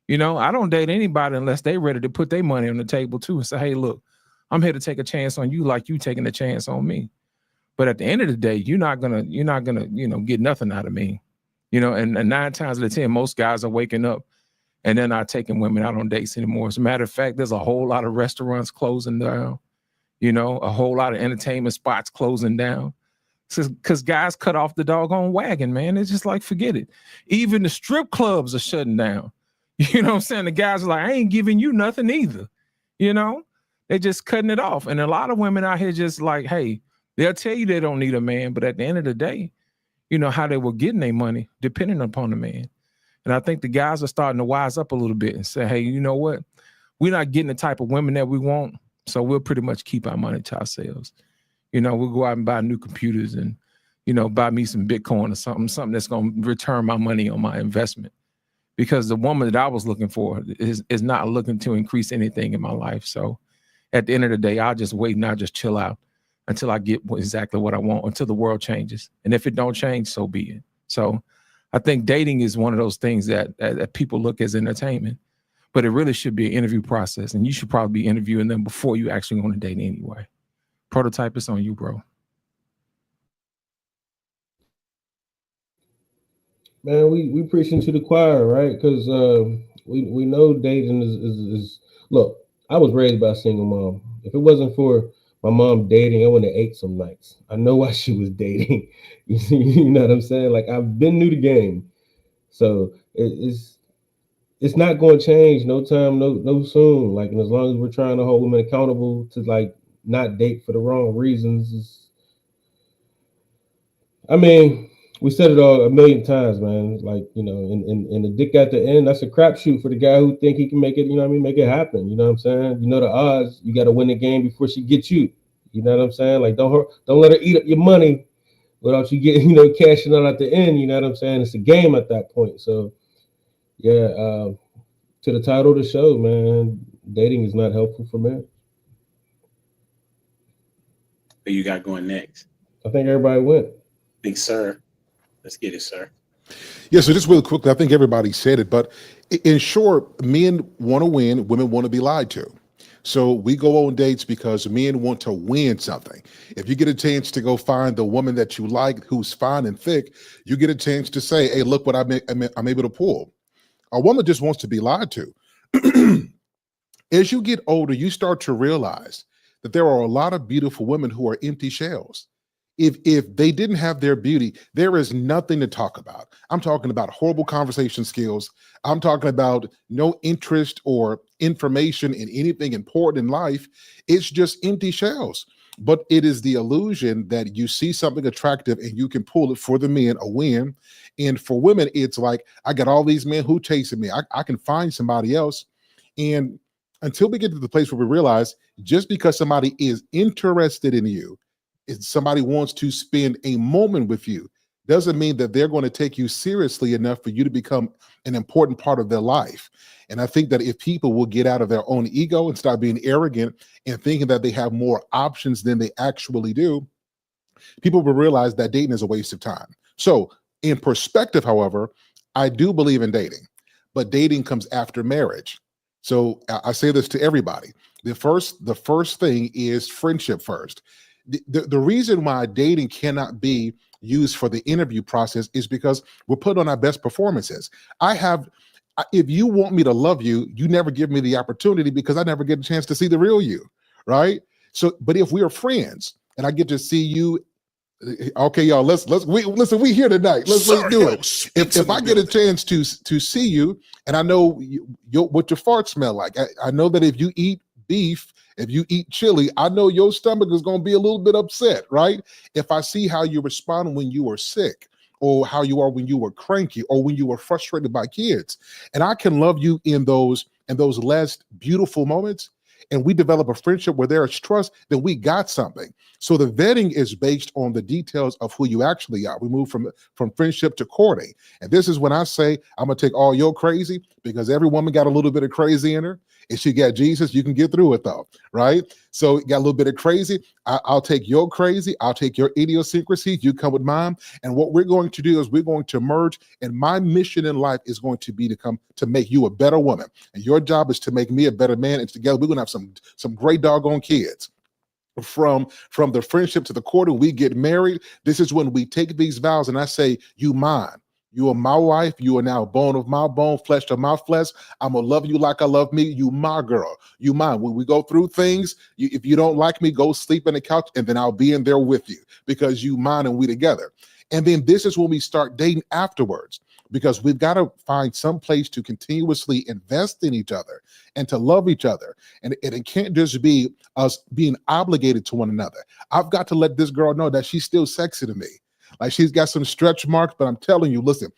I don't date anybody unless they're ready to put their money on the table too and say, hey, look, I'm here to take a chance on you like you taking a chance on me. But at the end of the day, you're not gonna get nothing out of me. And 9 times out of 10, most guys are waking up and they're not taking women out on dates anymore. As a matter of fact, there's a whole lot of restaurants closing down, a whole lot of entertainment spots closing down. Because guys cut off the doggone wagon, man. It's just like, forget it. Even the strip clubs are shutting down. You know what I'm saying? The guys are like, I ain't giving you nothing either. They're just cutting it off. And a lot of women out here just like, hey, they'll tell you they don't need a man, but at the end of the day, how they were getting their money depending upon the man. And I think the guys are starting to wise up a little bit and say, hey, you know what? We're not getting the type of women that we want, so we'll pretty much keep our money to ourselves. We'll go out and buy new computers and, buy me some Bitcoin or something that's going to return my money on my investment. Because the woman that I was looking for is not looking to increase anything in my life. So at the end of the day, I'll just wait and I'll just chill out until I get exactly what I want, until the world changes. And if it don't change, so be it. So I think dating is one of those things that people look as entertainment, but it really should be an interview process. And you should probably be interviewing them before you actually go on a date anyway. Prototype, is on you, bro. Man, we preaching to the choir, right? Because we know dating is look. I was raised by a single mom. If it wasn't for my mom dating, I wouldn't have ate some nights. I know why she was dating. You know what I'm saying? Like, I've been new to game, so it's not going to change no time, no soon. Like, and as long as we're trying to hold women accountable to like not date for the wrong reasons, we said it all a million times, man. Like, and the dick at the end, that's a crapshoot for the guy who think he can make it, make it happen. You know what I'm saying? The odds, you got to win the game before she gets you. You know what I'm saying? Like, don't let her eat up your money without you getting, cashing out at the end. You know what I'm saying? It's a game at that point. So, yeah, to the title of the show, man, dating is not helpful for marriage. Who you got going next? I think everybody went. Big sir. Let's get it, sir. Yeah, so just real quickly, I think everybody said it, but in short, men want to win, women want to be lied to. So we go on dates because men want to win something. If you get a chance to go find the woman that you like, who's fine and thick, you get a chance to say, hey, look what I'm able to pull. A woman just wants to be lied to. As you get older, you start to realize that there are a lot of beautiful women who are empty shells. if they didn't have their beauty, there is nothing to talk about. I'm talking about horrible conversation skills. I'm talking about no interest or information in anything important in life. It's just empty shells. But it is the illusion that you see something attractive and you can pull it for the men, a win. And for women, it's like, I got all these men who chasing me. I can find somebody else. And until we get to the place where we realize just because somebody is interested in you, if somebody wants to spend a moment with you, doesn't mean that they're going to take you seriously enough for you to become an important part of their life. And I think that if people will get out of their own ego and start being arrogant and thinking that they have more options than they actually do, people will realize that dating is a waste of time. So, in perspective, however, I do believe in dating, but dating comes after marriage. So I say this to everybody. The first thing is friendship first. The reason why dating cannot be used for the interview process is because we're put on our best performances. If you want me to love you, you never give me the opportunity because I never get a chance to see the real you, right? So, but if we are friends and I get to see you, okay, y'all, we here tonight. Let's do it. If I get a chance to see you, and I know what your farts smell like, I know that if you eat beef, if you eat chili, I know your stomach is going to be a little bit upset, right? If I see how you respond when you are sick, or how you are when you were cranky, or when you were frustrated by kids, and I can love you in those less beautiful moments, and we develop a friendship where there is trust, then we got something. So the vetting is based on the details of who you actually are. We move from friendship to courting. And this is when I say, I'm going to take all your crazy, because every woman got a little bit of crazy in her. If she got Jesus, you can get through it though, right? So got a little bit of crazy. I'll take your crazy. I'll take your idiosyncrasies. You come with mine. And what we're going to do is we're going to merge. And my mission in life is going to be to make you a better woman. And your job is to make me a better man. And together we're going to have some great doggone kids. From the friendship to the courting, we get married. This is when we take these vows, and I say, you mine. You are my wife. You are now bone of my bone, flesh of my flesh. I'm gonna love you like I love me. You my girl. You mine. When we go through things, if you don't like me, go sleep on the couch, and then I'll be in there with you because you mine and we together. And then this is when we start dating afterwards, because we've got to find some place to continuously invest in each other and to love each other. And it can't just be us being obligated to one another. I've got to let this girl know that she's still sexy to me. Like, she's got some stretch marks, but I'm telling you, listen,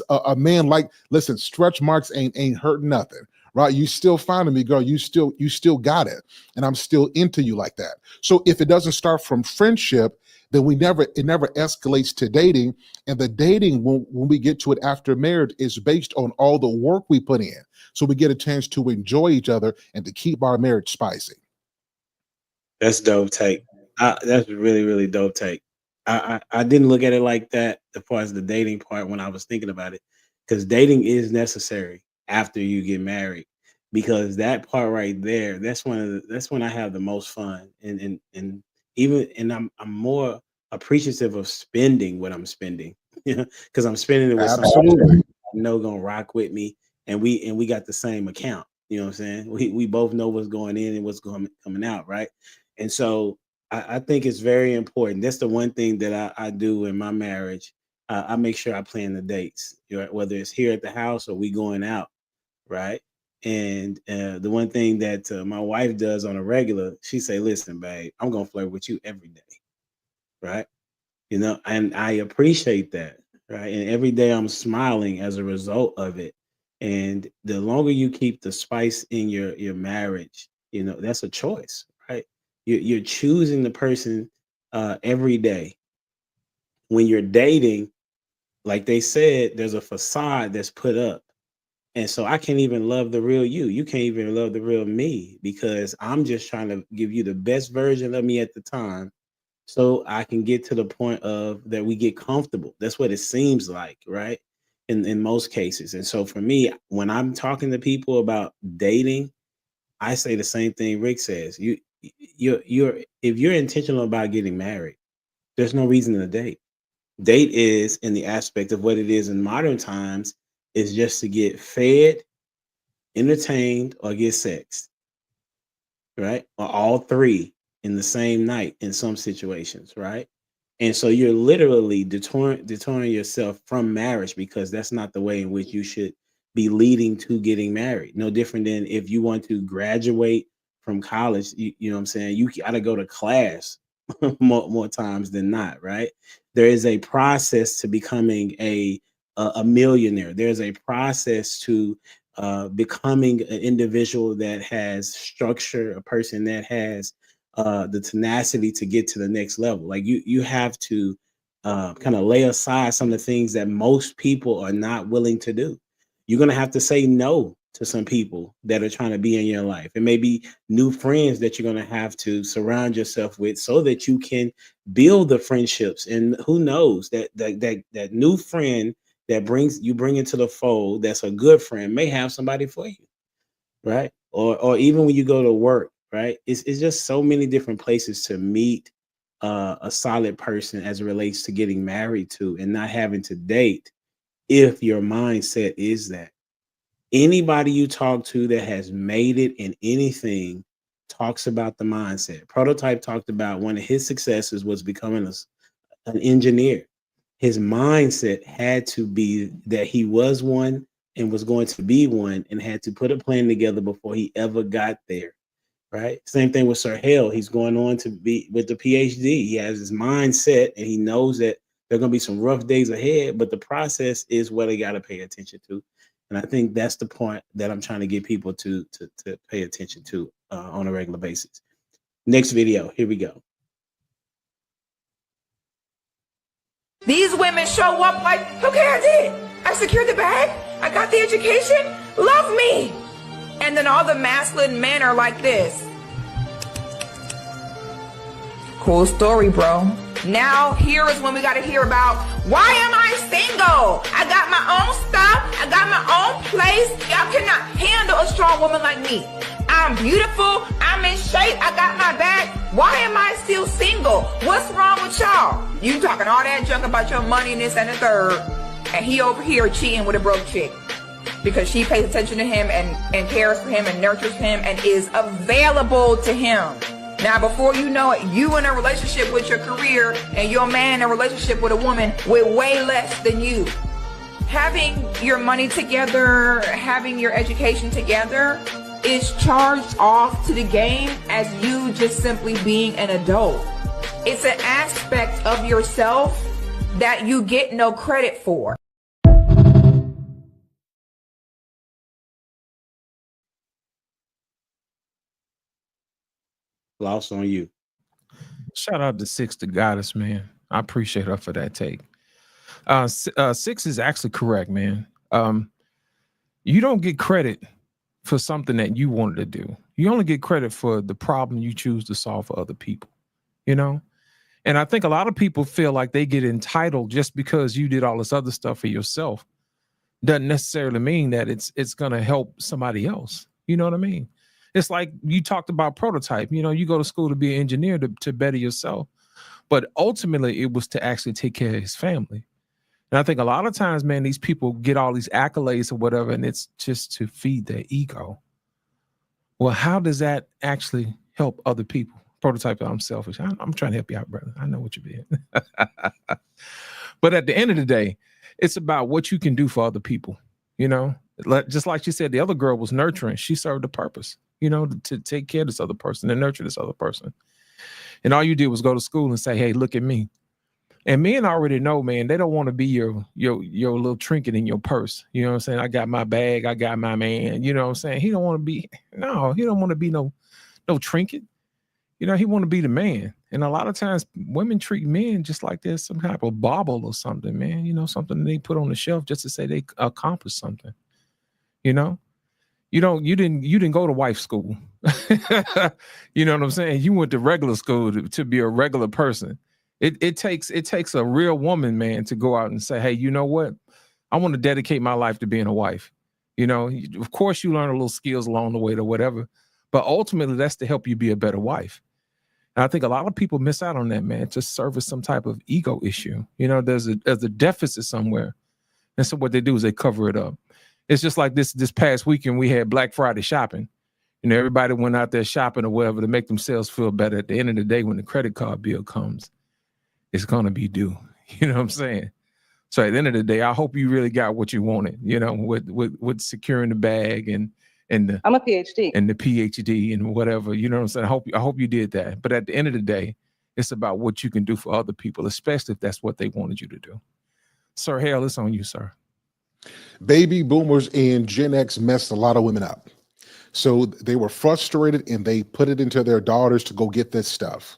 a man listen, stretch marks ain't hurt nothing, right? You still finding me, girl. You still got it. And I'm still into you like that. So if it doesn't start from friendship, then it never escalates to dating. And the dating, when we get to it after marriage, is based on all the work we put in. So we get a chance to enjoy each other and to keep our marriage spicy. That's dope take. That's really, really dope take. I didn't look at it like that as far as the dating part when I was thinking about it, because dating is necessary after you get married, because that part right there, that's that's when I have the most fun, and even, and I'm more appreciative of spending what I'm spending, because I'm spending it with somebody Absolutely. I know gonna rock with me, and we got the same account. You know what I'm saying? We both know what's going in and what's coming out, right? And so I think it's very important. That's the one thing that I do in my marriage. I make sure I plan the dates, whether it's here at the house or we going out, right? And the one thing that my wife does on a regular, she say, "Listen, babe, I'm gonna flirt with you every day, right?" And I appreciate that, right? And every day I'm smiling as a result of it. And the longer you keep the spice in your marriage, that's a choice, right? You're choosing the person every day. When you're dating, like they said, there's a facade that's put up. And so I can't even love the real you. You can't even love the real me, because I'm just trying to give you the best version of me at the time, so I can get to the point of that we get comfortable. That's what it seems like, right? In most cases. And so for me, when I'm talking to people about dating, I say the same thing Rick says. You're if you're intentional about getting married, there's no reason to date. Date is, in the aspect of what it is in modern times, is just to get fed, entertained, or get sex, right? Or all three in the same night in some situations, right? And so you're literally detouring yourself from marriage, because that's not the way in which you should be leading to getting married. No different than if you want to graduate from college, you know what I'm saying? You got to go to class more times than not, right? There is a process to becoming a millionaire. There's a process to becoming an individual that has structure, a person that has the tenacity to get to the next level. Like you have to kind of lay aside some of the things that most people are not willing to do. You're gonna have to say no to some people that are trying to be in your life. It may be new friends that you're gonna have to surround yourself with so that you can build the friendships. And who knows, that new friend that bring into the fold, that's a good friend, may have somebody for you, right? Or even when you go to work, right? It's just so many different places to meet a solid person as it relates to getting married to and not having to date, if your mindset is that. Anybody you talk to that has made it in anything talks about the mindset. Prototype talked about one of his successes was becoming an engineer. His mindset had to be that he was one and was going to be one, and had to put a plan together before he ever got there. Right. Same thing with Sir Hale. He's going on to be with the PhD. He has his mindset and he knows that there are going to be some rough days ahead, but the process is what they got to pay attention to. And I think that's the point that I'm trying to get people to pay attention to on a regular basis. Next video. Here we go. These women show up like, okay, I did it. I secured the bag. I got the education. Love me. And then all the masculine men are like this. Cool story, bro. Now here is when we got to hear about, why am I single? I got my own stuff. I got my own place. Y'all cannot handle a strong woman like me. I'm beautiful. I'm in shape. I got my bag. Why am I still single? What's wrong with y'all? You talking all that junk about your money and this and the third, and he over here cheating with a broke chick because she pays attention to him and cares for him and nurtures him and is available to him. Now, before you know it, you in a relationship with your career and your man in a relationship with a woman with way less than you. Having your money together, having your education together is charged off to the game as you just simply being an adult. It's an aspect of yourself that you get no credit for. Lost on you. Shout out to Six the Goddess, man. I appreciate her for that take. Six is actually correct, man. You don't get credit for something that you wanted to do. You only get credit for the problem you choose to solve for other people, you know? And I think a lot of people feel like they get entitled just because you did all this other stuff for yourself. Doesn't necessarily mean that it's going to help somebody else. You know what I mean? It's like you talked about Prototype. You know, you go to school to be an engineer to better yourself. But ultimately, it was to actually take care of his family. And I think a lot of times, man, these people get all these accolades or whatever, and it's just to feed their ego. Well, how does that actually help other people? Prototype, I'm selfish. I'm trying to help you out, brother. I know what you're being. But at the end of the day, it's about what you can do for other people. You know, just like she said, the other girl was nurturing. She served a purpose, you know, to take care of this other person and nurture this other person. And all you did was go to school and say, hey, look at me. And men already know, man, they don't want to be your little trinket in your purse. You know what I'm saying? I got my bag. I got my man. You know what I'm saying? He don't want to be no trinket. You know, he want to be the man. And a lot of times women treat men just like they're some type of bauble or something, man. You know, something they put on the shelf just to say they accomplished something. You know? You didn't go to wife school. You know what I'm saying? You went to regular school to be a regular person. It takes a real woman, man, to go out and say, hey, you know what? I want to dedicate my life to being a wife. You know, of course you learn a little skills along the way or whatever, but ultimately that's to help you be a better wife. And I think a lot of people miss out on that, man, to service some type of ego issue. You know, there's a deficit somewhere. And so what they do is they cover it up. It's just like this past weekend, we had Black Friday shopping. You know, everybody went out there shopping or whatever to make themselves feel better. At the end of the day, when the credit card bill comes, it's gonna be due. You know what I'm saying? So at the end of the day, I hope you really got what you wanted, you know, with securing the bag and the I'm a PhD. and the PhD and whatever. You know what I'm saying? I hope you did that. But at the end of the day, it's about what you can do for other people, especially if that's what they wanted you to do. Sir Hale, it's on you, sir. Baby boomers and Gen X messed a lot of women up. So they were frustrated and they put it into their daughters to go get this stuff.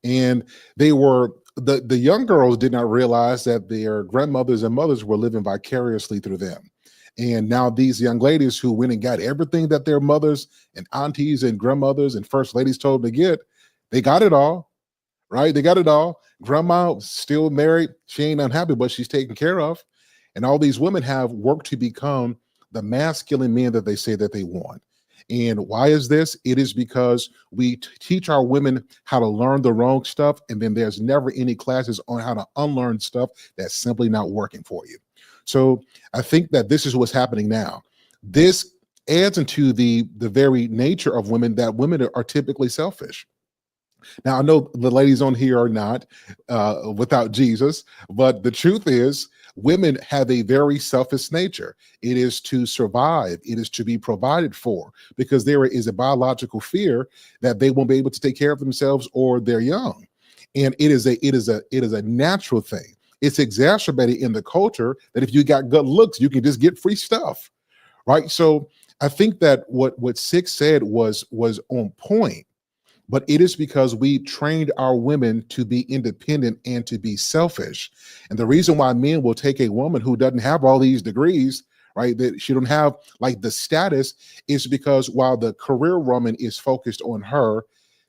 And they were the young girls did not realize that their grandmothers and mothers were living vicariously through them. And now these young ladies who went and got everything that their mothers and aunties and grandmothers and first ladies told them to get, they got it all, right? They got it all. Grandma still married. She ain't unhappy, but she's taken care of. And all these women have worked to become the masculine men that they say that they want. And why is this? It is because we teach our women how to learn the wrong stuff, and then there's never any classes on how to unlearn stuff that's simply not working for you. So I think that this is what's happening now. This adds into the very nature of women, that women are typically selfish. Now, I know the ladies on here are not without Jesus, but the truth is, women have a very selfish nature. It is to survive. It is to be provided for, because there is a biological fear that they won't be able to take care of themselves or they're young. And it is a natural thing. It's exacerbated in the culture that if you got good looks, you can just get free stuff, right? So I think that what Six said was on point. But it is because we trained our women to be independent and to be selfish. And the reason why men will take a woman who doesn't have all these degrees, right, that she don't have like the status, is because while the career woman is focused on her,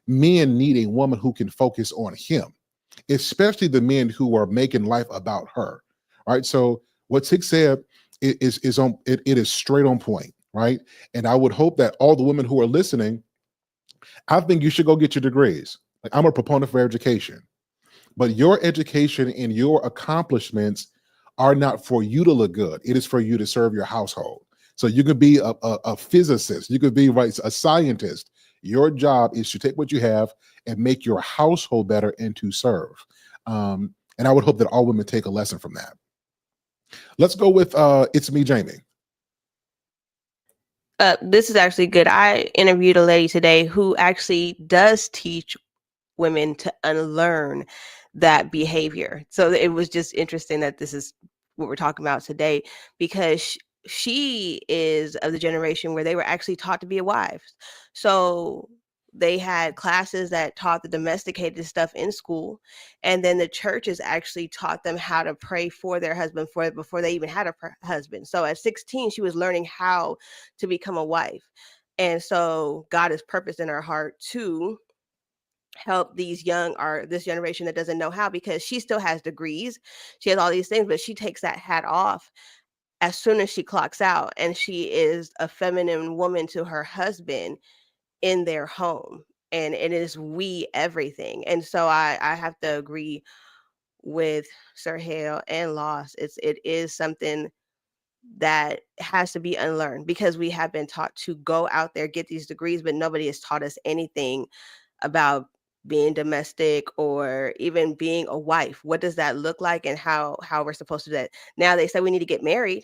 men need a woman who can focus on him, especially the men who are making life about her, right? So what Six said is on it is straight on point, right? And I would hope that all the women who are listening, I think you should go get your degrees. Like, I'm a proponent for education, but your education and your accomplishments are not for you to look good. It is for you to serve your household. So you could be a physicist, you could be a scientist. Your job is to take what you have and make your household better and to serve. And I would hope that all women take a lesson from that. Let's go with It's Me, Jamie. This is actually good. I interviewed a lady today who actually does teach women to unlearn that behavior. So it was just interesting that this is what we're talking about today, because she is of the generation where they were actually taught to be a wife. So they had classes that taught the domesticated stuff in school, and then the churches actually taught them how to pray for their husband before they even had a husband. So at 16, she was learning how to become a wife. And so God has purpose in her heart to help these young, or this generation that doesn't know how, because she still has degrees, she has all these things, but she takes that hat off as soon as she clocks out, and she is a feminine woman to her husband in their home, and it is we everything. And so I have to agree with Sir Hale and Loss. It is something that has to be unlearned, because we have been taught to go out there, get these degrees, but nobody has taught us anything about being domestic or even being a wife. What does that look like, and how we're supposed to do that? Now they say we need to get married,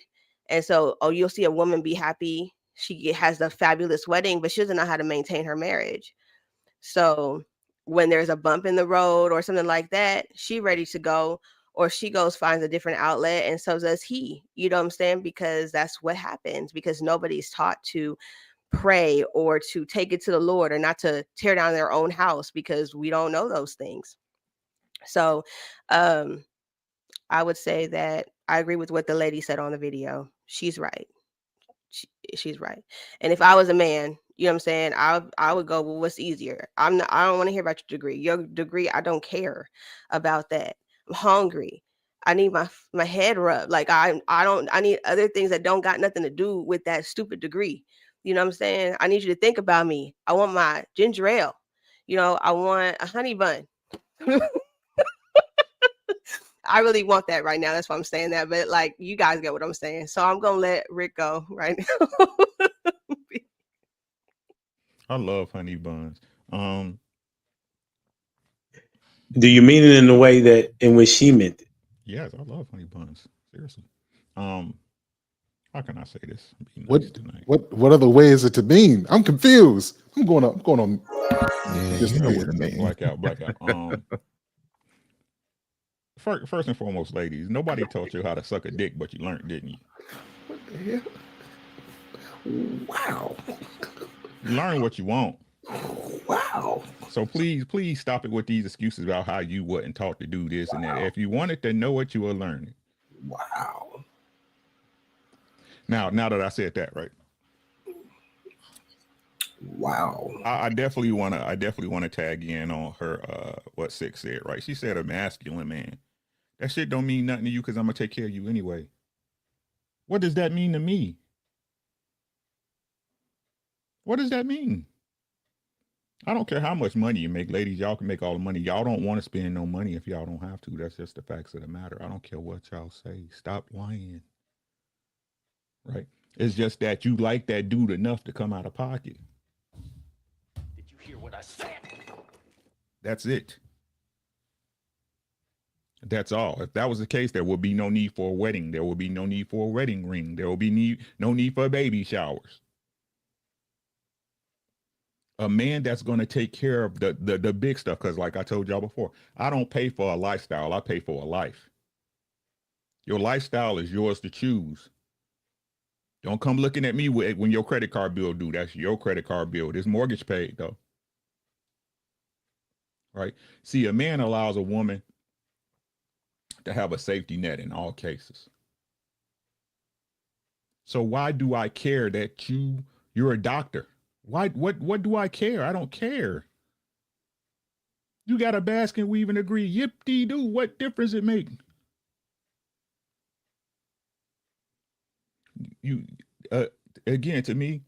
and so you'll see a woman be happy, she has a fabulous wedding, but she doesn't know how to maintain her marriage. So when there's a bump in the road or something like that, she ready to go, or she goes finds a different outlet, and so does he. You know what I'm saying? Because that's what happens, because nobody's taught to pray or to take it to the Lord, or not to tear down their own house, because we don't know those things. So I would say that I agree with what the lady said on the video. She's right. She's right. And if I was a man, you know what I'm saying, I would go, well, what's easier? I don't want to hear about your degree. Your degree, I don't care about that. I'm hungry. I need my head rubbed. Like I need other things that don't got nothing to do with that stupid degree. You know what I'm saying? I need you to think about me. I want my ginger ale. You know, I want a honey bun. I really want that right now. That's why I'm saying that. But like, you guys get what I'm saying. So I'm gonna let Rick go right now. I love honey buns. Do you mean it in the way that in which she meant it? Yes, I love honey buns. Seriously. How can I say this? Be nice What tonight. what other way is it to mean? I'm confused. I'm going on. Yeah, Just you know a what I bit. mean. Blackout. First and foremost, ladies, nobody taught you how to suck a dick, but you learned, didn't you? What the hell? Wow. You learn what you want. Wow. So please stop it with these excuses about how you wasn't taught to do this and that. If you wanted to know what you were learning. Wow. Now that I said that, right? Wow. I definitely wanna tag in on her what Six said, right? She said a masculine man. That shit don't mean nothing to you because I'm gonna take care of you anyway. What does that mean to me? What does that mean? I don't care how much money you make, ladies. Y'all can make all the money. Y'all don't want to spend no money if y'all don't have to. That's just the facts of the matter. I don't care what y'all say. Stop lying. Right? It's just that you like that dude enough to come out of pocket. Did you hear what I said? That's it. That's all. If that was the case, there would be no need for a wedding. There would be no need for a wedding ring. There will be no need for baby showers. A man that's going to take care of the big stuff, because like I told y'all before, I don't pay for a lifestyle. I pay for a life. Your lifestyle is yours to choose. Don't come looking at me when your credit card bill due. That's your credit card bill. This mortgage paid though. Right? See, a man allows a woman to have a safety net in all cases. So why do I care that you're a doctor? Why what do I care? I don't care. You got a basket weaving degree. Yip-dee-doo. What difference it make? You again, to me,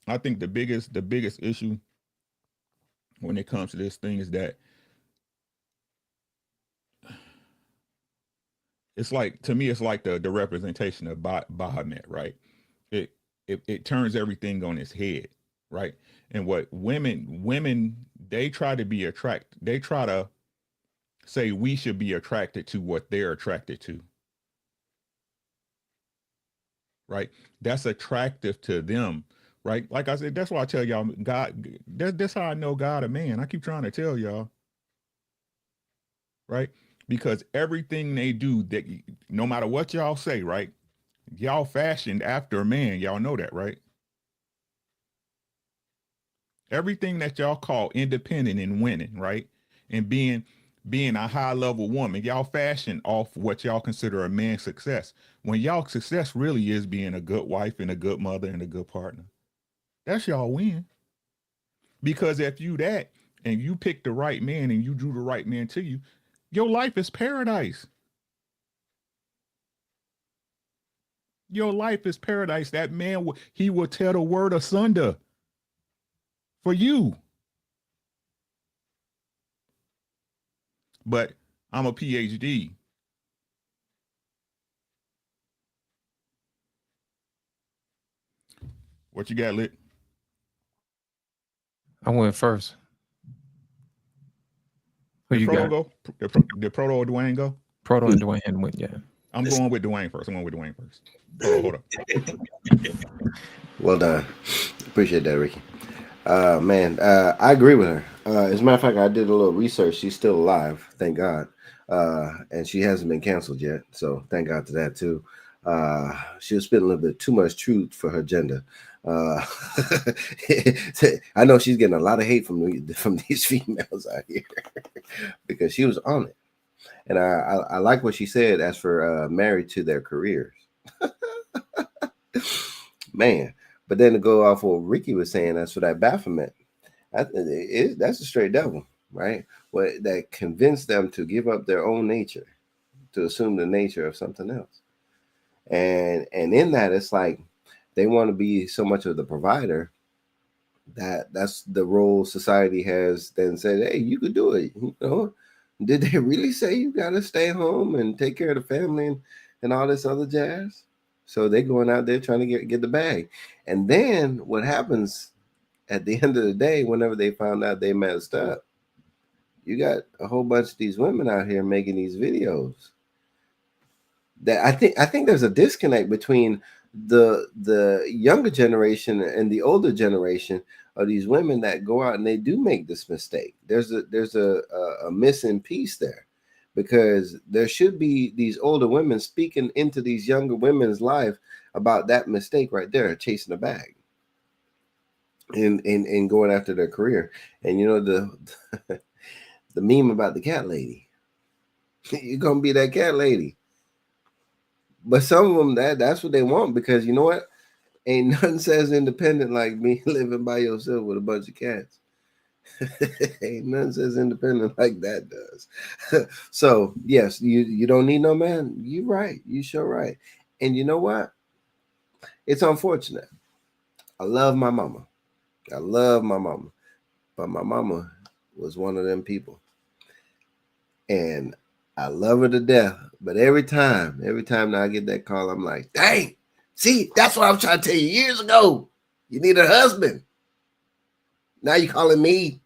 I think the biggest issue when it comes to this thing is that it's like, to me, it's like the representation of Bahamut, right? It turns everything on its head, right? And what women they try to say we should be attracted to what they're attracted to, right? That's attractive to them, right? Like I said, that's why I tell y'all, God, that's how I know God a man. I keep trying to tell y'all, right? Because everything they do, that no matter what y'all say, right? Y'all fashioned after a man. Y'all know that, right? Everything that y'all call independent and winning, right? And being a high level woman, y'all fashion off what y'all consider a man's success. When y'all success really is being a good wife and a good mother and a good partner. That's y'all win. Because if you that and you pick the right man and you drew the right man to you, your life is paradise. Your life is paradise. That man, he will tell the word asunder for you. But I'm a PhD. What you got, Lit? I went first. Who Did you Proto got? go? Did Proto or Dwayne go? Proto and Dwayne went, yeah. I'm going with Dwayne first. Hold up. Well done. Appreciate that, Ricky. Man, I agree with her. As a matter of fact, I did a little research. She's still alive, thank God. And she hasn't been canceled yet. So thank God to that too. She was spitting a little bit too much truth for her gender. I know she's getting a lot of hate from these females out here because she was on it. And I like what she said as for married to their careers. Man. But then to go off what Ricky was saying, as for that Baphomet, that's a straight devil, right? That convinced them to give up their own nature, to assume the nature of something else. And in that, it's like they want to be so much of the provider that's the role society has then said, hey, you could do it. You know, did they really say you got to stay home and take care of the family and all this other jazz? So they're going out there trying to get the bag. And then what happens at the end of the day, whenever they found out they messed up, you got a whole bunch of these women out here making these videos. That I think there's a disconnect between the younger generation and the older generation of these women that go out and they do make this mistake. There's a missing piece there, because there should be these older women speaking into these younger women's life about that mistake right there, chasing a bag and going after their career. And you know the the meme about the cat lady. You're gonna be that cat lady. But some of them that's what they want, because you know what? Ain't nothing says independent like me living by yourself with a bunch of cats. Ain't nothing says independent like that does. So yes, you don't need no man. You right. You sure right. And you know what? It's unfortunate. I love my mama. I love my mama. But my mama was one of them people. And I love her to death. But every time that I get that call, I'm like, dang, see, that's what I was trying to tell you years ago. You need a husband. Now you calling me.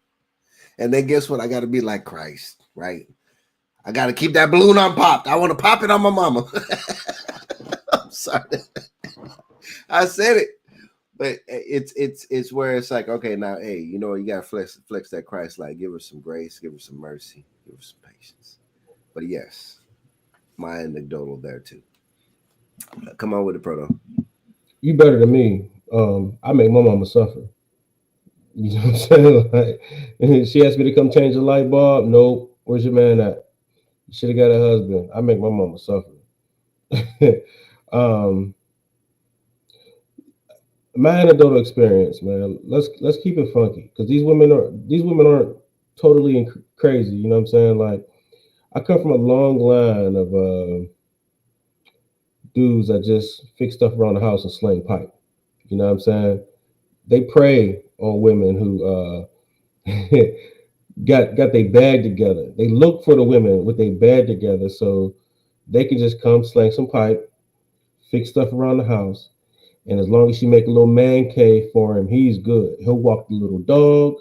And then guess what? I got to be like Christ, right? I got to keep that balloon on popped. I want to pop it on my mama. I'm sorry. I said it. But it's where it's like, okay, now, hey, you know, you got to flex that Christ, like give her some grace, give her some mercy, give her some patience. But yes, my anecdotal there too. Come on with it, Proto. You better than me. I make my mama suffer. You know what I'm saying? Like, she asked me to come change the light bulb. Nope. Where's your man at? You should have got a husband. I make my mama suffer. um, my anecdotal experience, man. Let's keep it funky, because these women aren't totally crazy. You know what I'm saying? Like, I come from a long line of dudes that just fix stuff around the house and sling pipe. You know what I'm saying? They prey on women who got their bag together. They look for the women with their bag together so they can just come slang some pipe, fix stuff around the house, and as long as she make a little man cave for him, he's good. He'll walk the little dog.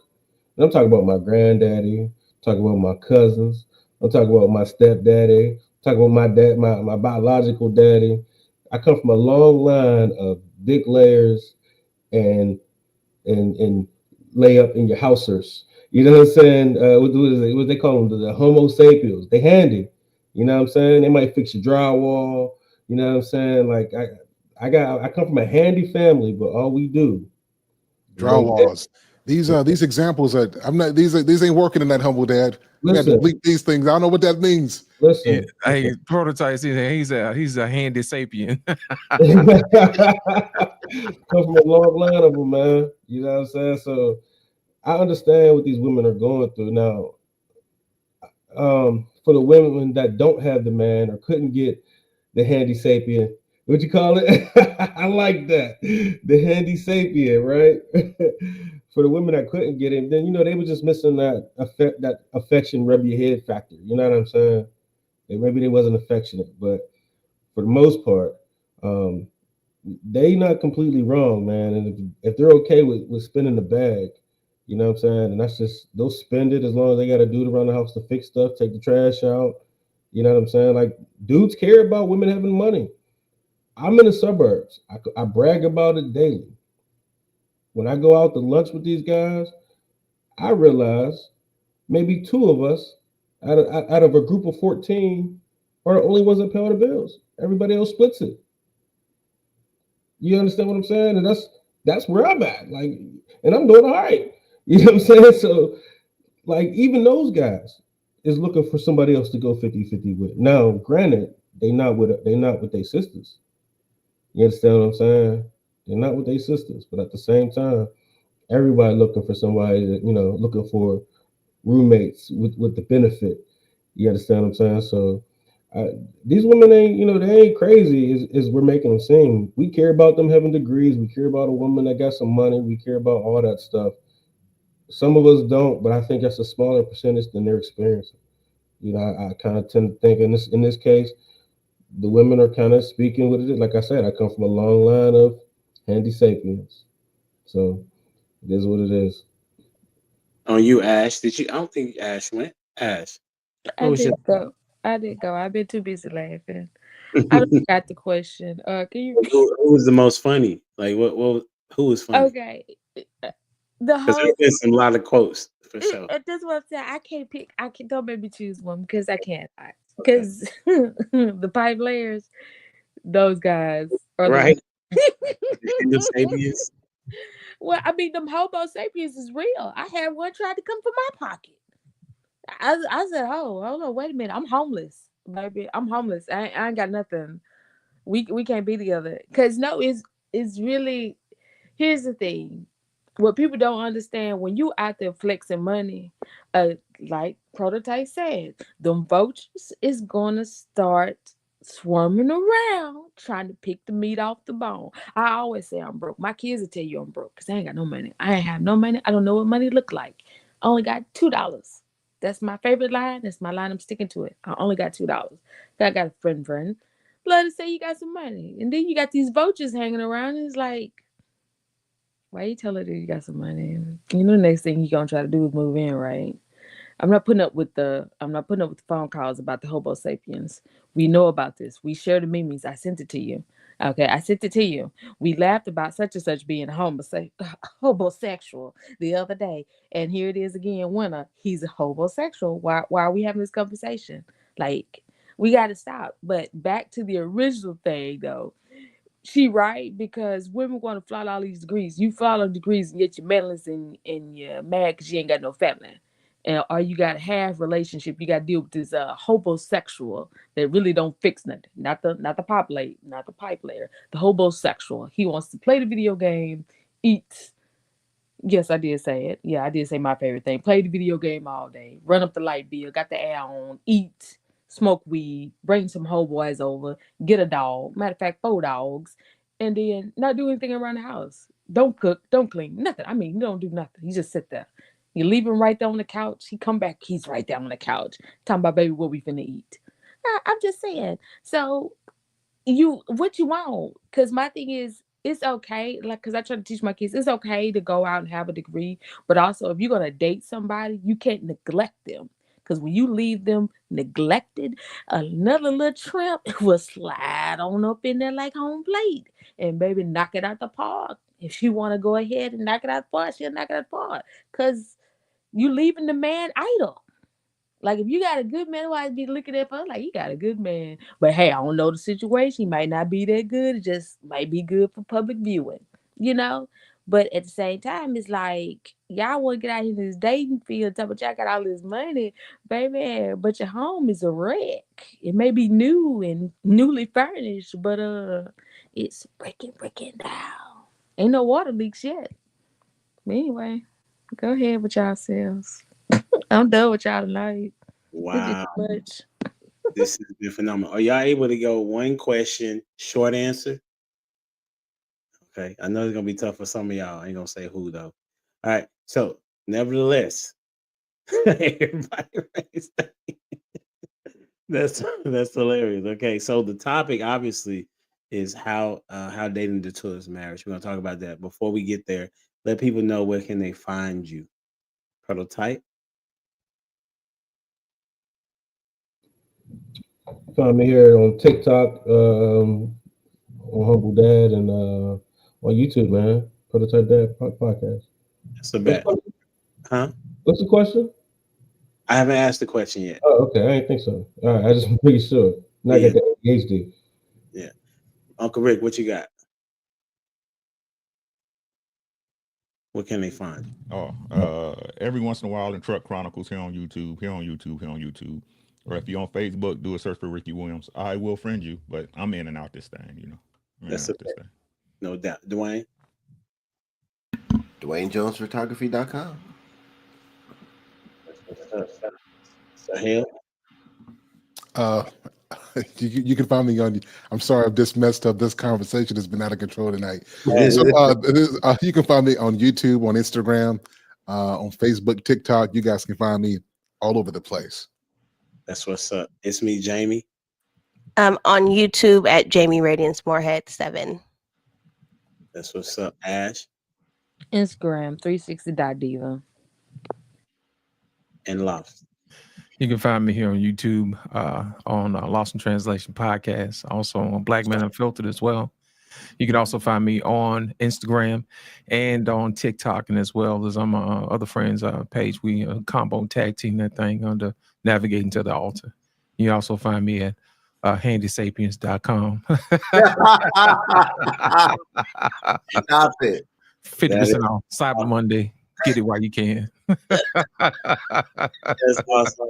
And I'm talking about my granddaddy, talking about my cousins, I'm talking about my stepdaddy, talking about my dad, my biological daddy. I come from a long line of big layers and lay up in your housers. You know what I'm saying? What they call them? The Homo sapiens. They handy. You know what I'm saying? They might fix your drywall. You know what I'm saying? Like I come from a handy family, but all we do is lay Drywalls. These examples are I'm not these ain't working in that humble dad. We got to bleep these things. I don't know what that means. Listen, hey, prototype. He's a handy sapien. come from a long line of them, man. You know what I'm saying? So I understand what these women are going through now. For the women that don't have the man or couldn't get the handy sapien, what you call it? I like that, the handy sapien, right? For the women that couldn't get him, then you know they were just missing that affection, rub your head factor. You know what I'm saying? Maybe they wasn't affectionate, but for the most part, they not completely wrong, man. And if they're okay with spending the bag, you know what I'm saying? And that's just, they'll spend it as long as they got to do it around the house to fix stuff, take the trash out. You know what I'm saying? Like, dudes care about women having money. I'm in the suburbs. I brag about it daily. When I go out to lunch with these guys, I realize maybe two of us out of a group of 14 are the only ones that pay all the bills. Everybody else splits it. You understand what I'm saying? And that's where I'm at. Like, and I'm doing all right. You know what I'm saying? So, like, even those guys is looking for somebody else to go 50-50 with. Now, granted, they not with their sisters. You understand what I'm saying? They're not with their sisters, but at the same time, everybody looking for somebody that, you know, looking for roommates with the benefit. You understand what I'm saying? So these women ain't, you know, they ain't crazy as we're making them seem. We care about them having degrees. We care about a woman that got some money. We care about all that stuff. Some of us don't, but I think that's a smaller percentage than they're experiencing. You know, I kind of tend to think in this case, the women are kind of speaking what it is. Like I said, I come from a long line of handy sapiens. So it is what it is. On you, Ash. Did you? I don't think Ash went. Ash, I what was your didn't go. I didn't go. I've been too busy laughing. I don't got the question. Can you repeat? who was the most funny? Like who was funny? Okay. The Because whole there's been some lot of quotes for sure. that's what I'm saying. I can't pick. I can Don't make me choose one because I can't. Okay. Because the pipe layers, those guys are the Right. ones. And the sapiens. Well, I mean, them Homo sapiens is real. I had one try to come for my pocket. I said, oh, hold on, wait a minute. I'm homeless, baby. I'm homeless. I ain't got nothing. We can't be together. Cause no, it's really, here's the thing. What people don't understand when you out there flexing money, like Prototype said, them vultures is gonna start swarming around trying to pick the meat off the bone. I always say I'm broke. My kids will tell you I'm broke because I ain't got no money. I ain't have no money. I don't know what money look like. I only got $2. That's my favorite line. That's my line. I'm sticking to it. I only got $2. I got a friend. Let us say you got some money. And then you got these vultures hanging around. And it's like, why you tell her that you got some money? You know, the next thing you gonna try to do is move in, right? I'm not putting up with the phone calls about the Homo sapiens. We know about this. We share the memes. I sent it to you. Okay, I sent it to you. We laughed about such and such being homosexual the other day, and here it is again. Winter, he's a homosexual. Why are we having this conversation? Like, we got to stop. But back to the original thing, though. She right because women want to fly all these degrees. You follow degrees and get your medalist and you're mad because you ain't got no family. And or you got a half relationship. You got to deal with this homosexual that really don't fix nothing. Not the pipe layer. The homosexual. He wants to play the video game, eat. Yes, I did say it. Yeah, I did say my favorite thing. Play the video game all day. Run up the light bill. Got the air on. Eat. Smoke weed. Bring some homeboys over. Get a dog. Matter of fact, 4 dogs. And then not do anything around the house. Don't cook. Don't clean. Nothing. I mean, you don't do nothing. You just sit there. You leave him right there on the couch. He come back. He's right there on the couch. Talking about, baby, what we finna eat. I'm just saying. So what you want, because my thing is it's okay, like, because I try to teach my kids it's okay to go out and have a degree, but also if you're going to date somebody you can't neglect them, because when you leave them neglected, another little tramp will slide on up in there like home plate and baby knock it out the park. If she want to go ahead and knock it out the park, she'll knock it out the park, because you leaving the man idle. Like if you got a good man, why be looking at her like you got a good man? But hey, I don't know the situation. He might not be that good. It just might be good for public viewing, you know. But at the same time, it's like y'all want to get out here in this dating field, talk about y'all got all this money, baby. But your home is a wreck. It may be new and newly furnished, but it's breaking down. Ain't no water leaks yet. But anyway, go ahead with y'all selves. I'm done with y'all tonight. It's just Wow. too much. This has been phenomenal. Are y'all able to go one question, short answer? Okay. I know it's gonna be tough for some of y'all. I ain't gonna say who though. All right. So nevertheless, everybody raised their- that's hilarious. Okay. So the topic obviously is how dating detours marriage. We're gonna talk about that. Before we get there, let people know where can they find you. Prototype. Find me here on TikTok, on Humble Dad, and on YouTube, man. Prototype Dad podcast. That's a bet. Huh? What's the question? I haven't asked the question yet. Oh, okay. I didn't think so. All right, I just pretty sure. Not Yeah. get the ADHD. Yeah. Uncle Rick, what you got? What can they find? Every once in a while in Truck Chronicles here on YouTube. Or if you're on Facebook, do a search for Ricky Williams. I will friend you, but I'm in and out this thing, you know. That's a bet. No doubt. Dwayne? DwayneJonesPhotography.com. Sahel? You can find me on. I'm sorry if this messed up. This conversation has been out of control tonight. Yeah. So you can find me on YouTube, on Instagram, on Facebook, TikTok. You guys can find me all over the place. That's what's up. It's me, Jamie. On YouTube at Jamie Radiance Moorhead 7. That's what's up. Ash Instagram 360.diva. and Lobster. You can find me here on YouTube, on Lost in Translation podcast, also on Black Men Unfiltered as well. You can also find me on Instagram and on TikTok, and as well as on my other friends' page. We combo tag team that thing under Navigating to the Altar. You also find me at handysapiens.com. Stop it. 50% off Cyber Monday. Get it while you can. That's awesome.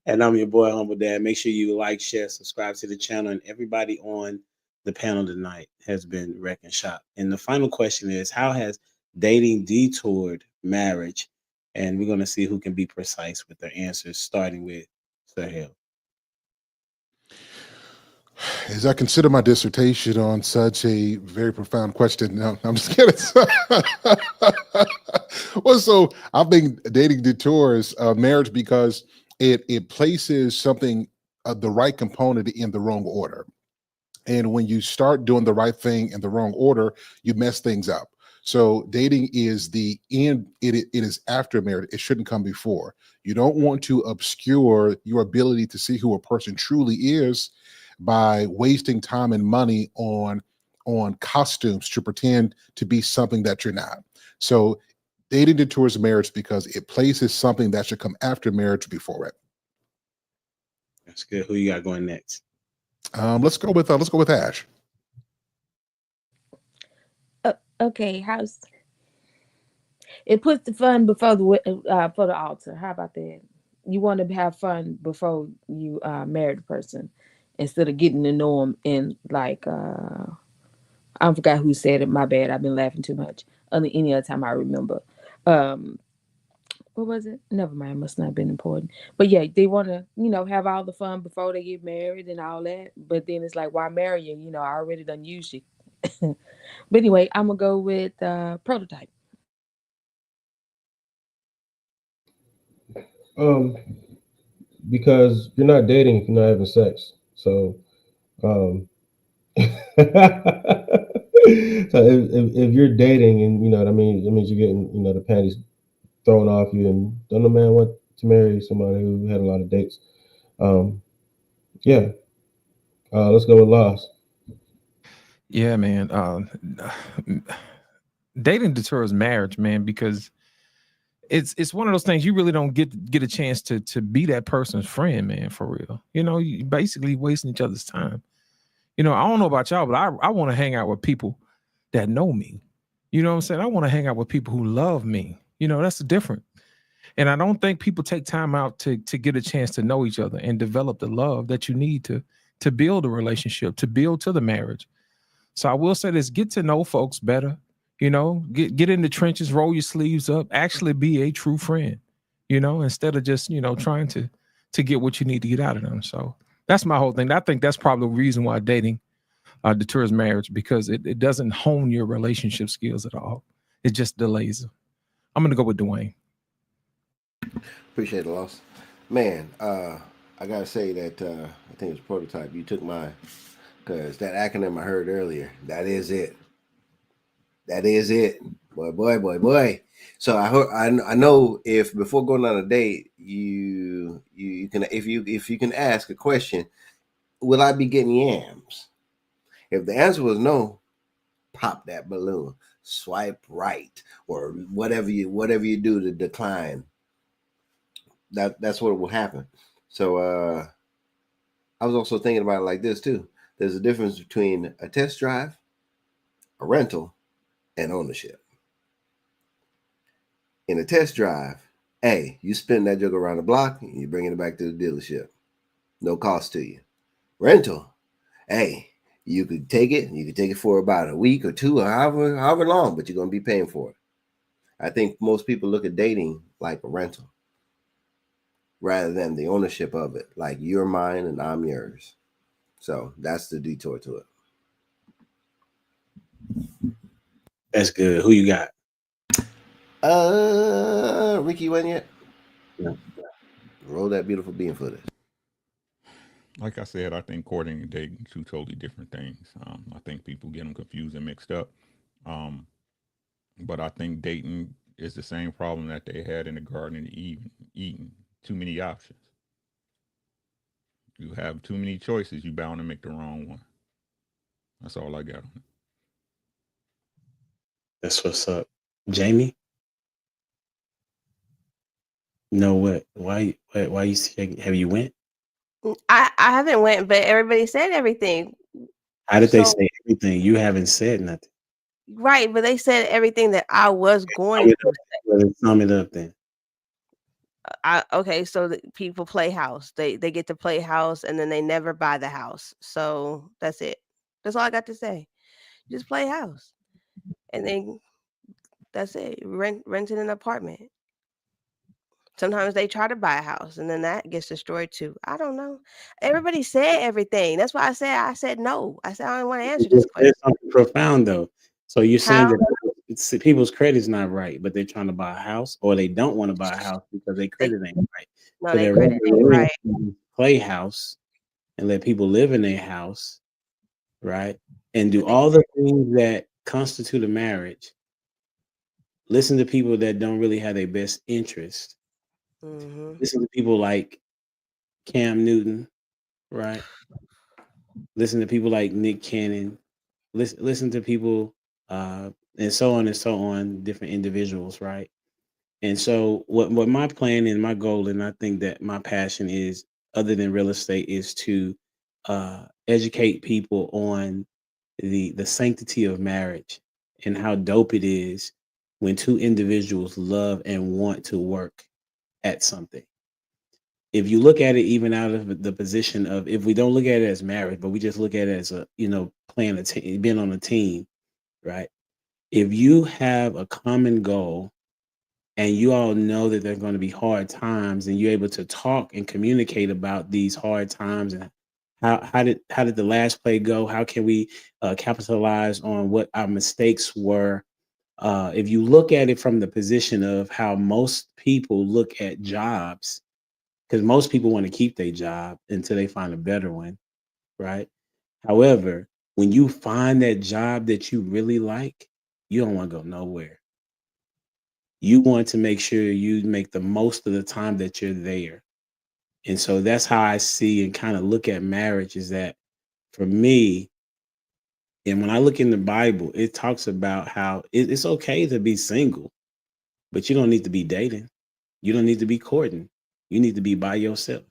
And I'm your boy, Humble Dad. Make sure you like, share, subscribe to the channel. And everybody on the panel tonight has been wrecked and shot. And the final question is, how has dating detoured marriage? And we're going to see who can be precise with their answers, starting with Sahel. As I consider my dissertation on such a very profound question, no, I'm just kidding. Well, so I've been dating detours marriage because it places something, the right component in the wrong order. And when you start doing the right thing in the wrong order, you mess things up. So dating is the end. It is after marriage. It shouldn't come before. You don't want to obscure your ability to see who a person truly is by wasting time and money on costumes to pretend to be something that you're not. So dating detours marriage because it places something that should come after marriage before it. That's good. Who you got going next? Let's go with Ash. Okay, how's it puts the fun before the for the altar? How about that? You want to have fun before you marry the person, instead of getting to know them and like I forgot who said it. My bad. I've been laughing too much. Any other time I remember. Um, what was it? Never mind. Must not have been important. But yeah, they want to have all the fun before they get married and all that. But then it's like, why marry you? I already done used you. But anyway, I'm gonna go with prototype. Um, because you're not dating if you're not having sex. So, so if you're dating and you know what I mean, it means you're getting the panties thrown off you, and don't no man want to marry somebody who had a lot of dates. Um, yeah, let's go with loss. Yeah, man. Dating deters marriage, man, because it's one of those things you really don't get a chance to be that person's friend, man, for real. You basically wasting each other's time. I don't know about y'all, but I want to hang out with people that know me. You know what I'm saying? I want to hang out with people who love me. That's different. And I don't think people take time out to get a chance to know each other and develop the love that you need to build a relationship, to build to the marriage. So I will say this: get to know folks better. Get in the trenches, roll your sleeves up, actually be a true friend. Instead of just trying to get what you need to get out of them. So that's my whole thing. I think that's probably the reason why dating deters marriage, because it doesn't hone your relationship skills at all. It just delays them. I'm gonna go with Dwayne. Appreciate the loss. Man, I gotta say that I think it's prototype. You took mine because that acronym I heard earlier. That is it. That is it. Boy. So I know if before going on a date, you can if you can ask a question, will I be getting yams? If the answer was no, pop that balloon, swipe right, or whatever you do to decline. That's what will happen. So I was also thinking about it like this too. There's a difference between a test drive, a rental, and ownership. In a test drive, hey, you spin that joke around the block and you're bringing it back to the dealership. No cost to you. Rental, hey, you could take it for about a week or two or however long, but you're going to be paying for it. I think most people look at dating like a rental rather than the ownership of it, like you're mine and I'm yours. So that's the detour to it. That's good. Who you got? Ricky went yet? No. Roll that beautiful bean footage. Like I said, I think courting and dating two totally different things. I think people get them confused and mixed up. But I think dating is the same problem that they had in the Garden of Eden, eating too many options. You have too many choices, you bound to make the wrong one. That's all I got on it. That's what's up. Jamie? No, what? Why you shaking? Have you went? I haven't went, but everybody said everything. How did they So say everything? You haven't said nothing. right, but they said everything that I was going Sum it to up. say. Well, sum it up then. Okay, so the people play house. They get to play house, and then they never buy the house. So that's it. That's all I got to say. Just play house, and then that's it. Renting an apartment. Sometimes they try to buy a house, and then that gets destroyed too. I don't know. Everybody said everything. That's why I said no. I said I don't want to You answer this just said question. something profound though. So you're saying How? that people's credit's not right, but they're trying to buy a house, or they don't want to buy a house because their They credit ain't right. no, So they they're credit ain't right. play house and let people live in their house, right? And do But they all the things that constitute a marriage. Listen to people that don't really have their best interest. Listen to people like Cam Newton, right? Listen to people like Nick Cannon. Listen to people, and so on, different individuals, right? And so, what my plan and my goal, and I think that my passion is, other than real estate, is to educate people on the sanctity of marriage and how dope it is when two individuals love and want to work at something. If you look at it even out of the position of, if we don't look at it as marriage, but we just look at it as playing a team, being on a team, right? If you have a common goal and you all know that there's going to be hard times, and you're able to talk and communicate about these hard times, and how did the last play go? How can we capitalize on what our mistakes were? If you look at it from the position of how most people look at jobs, because most people want to keep their job until they find a better one, right? However, when you find that job that you really like, you don't want to go nowhere. You want to make sure you make the most of the time that you're there. And so that's how I see and kind of look at marriage, is that for me, and when I look in the Bible, it talks about how it's okay to be single, but you don't need to be dating. You don't need to be courting. You need to be by yourself.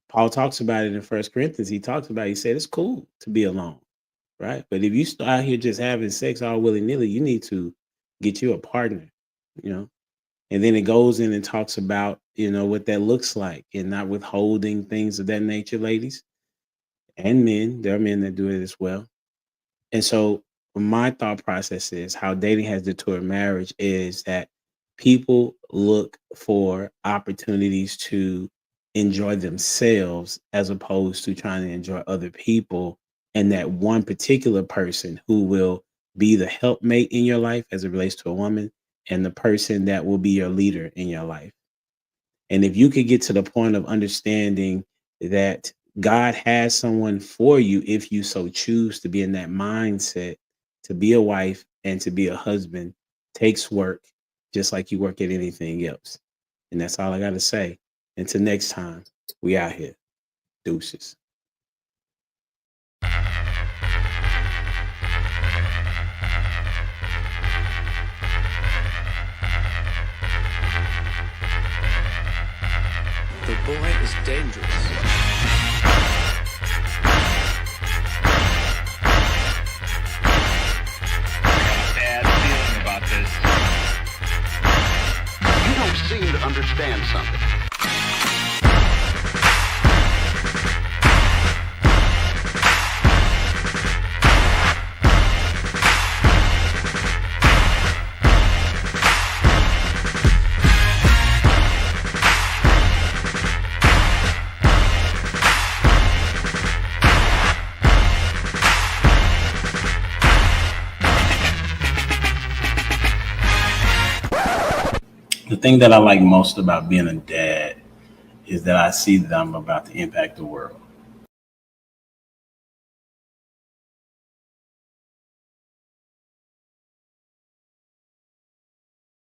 Paul talks about it in First Corinthians. He said it's cool to be alone, right? But if you start out here just having sex all willy nilly, you need to get you a partner, you know. And then it goes in and talks about, what that looks like, and not withholding things of that nature, ladies and men. There are men that do it as well. And so my thought process is, how dating has detoured marriage is that people look for opportunities to enjoy themselves as opposed to trying to enjoy other people, and that one particular person who will be the helpmate in your life as it relates to a woman, and the person that will be your leader in your life. And if you could get to the point of understanding that God has someone for you, if you so choose to be in that mindset, to be a wife and to be a husband takes work, just like you work at anything else. And that's all I got to say. Until next time, we out here. Deuces. The boy is dangerous. Bad feeling about this. You don't seem to understand something. The thing that I like most about being a dad is that I see that I'm about to impact the world.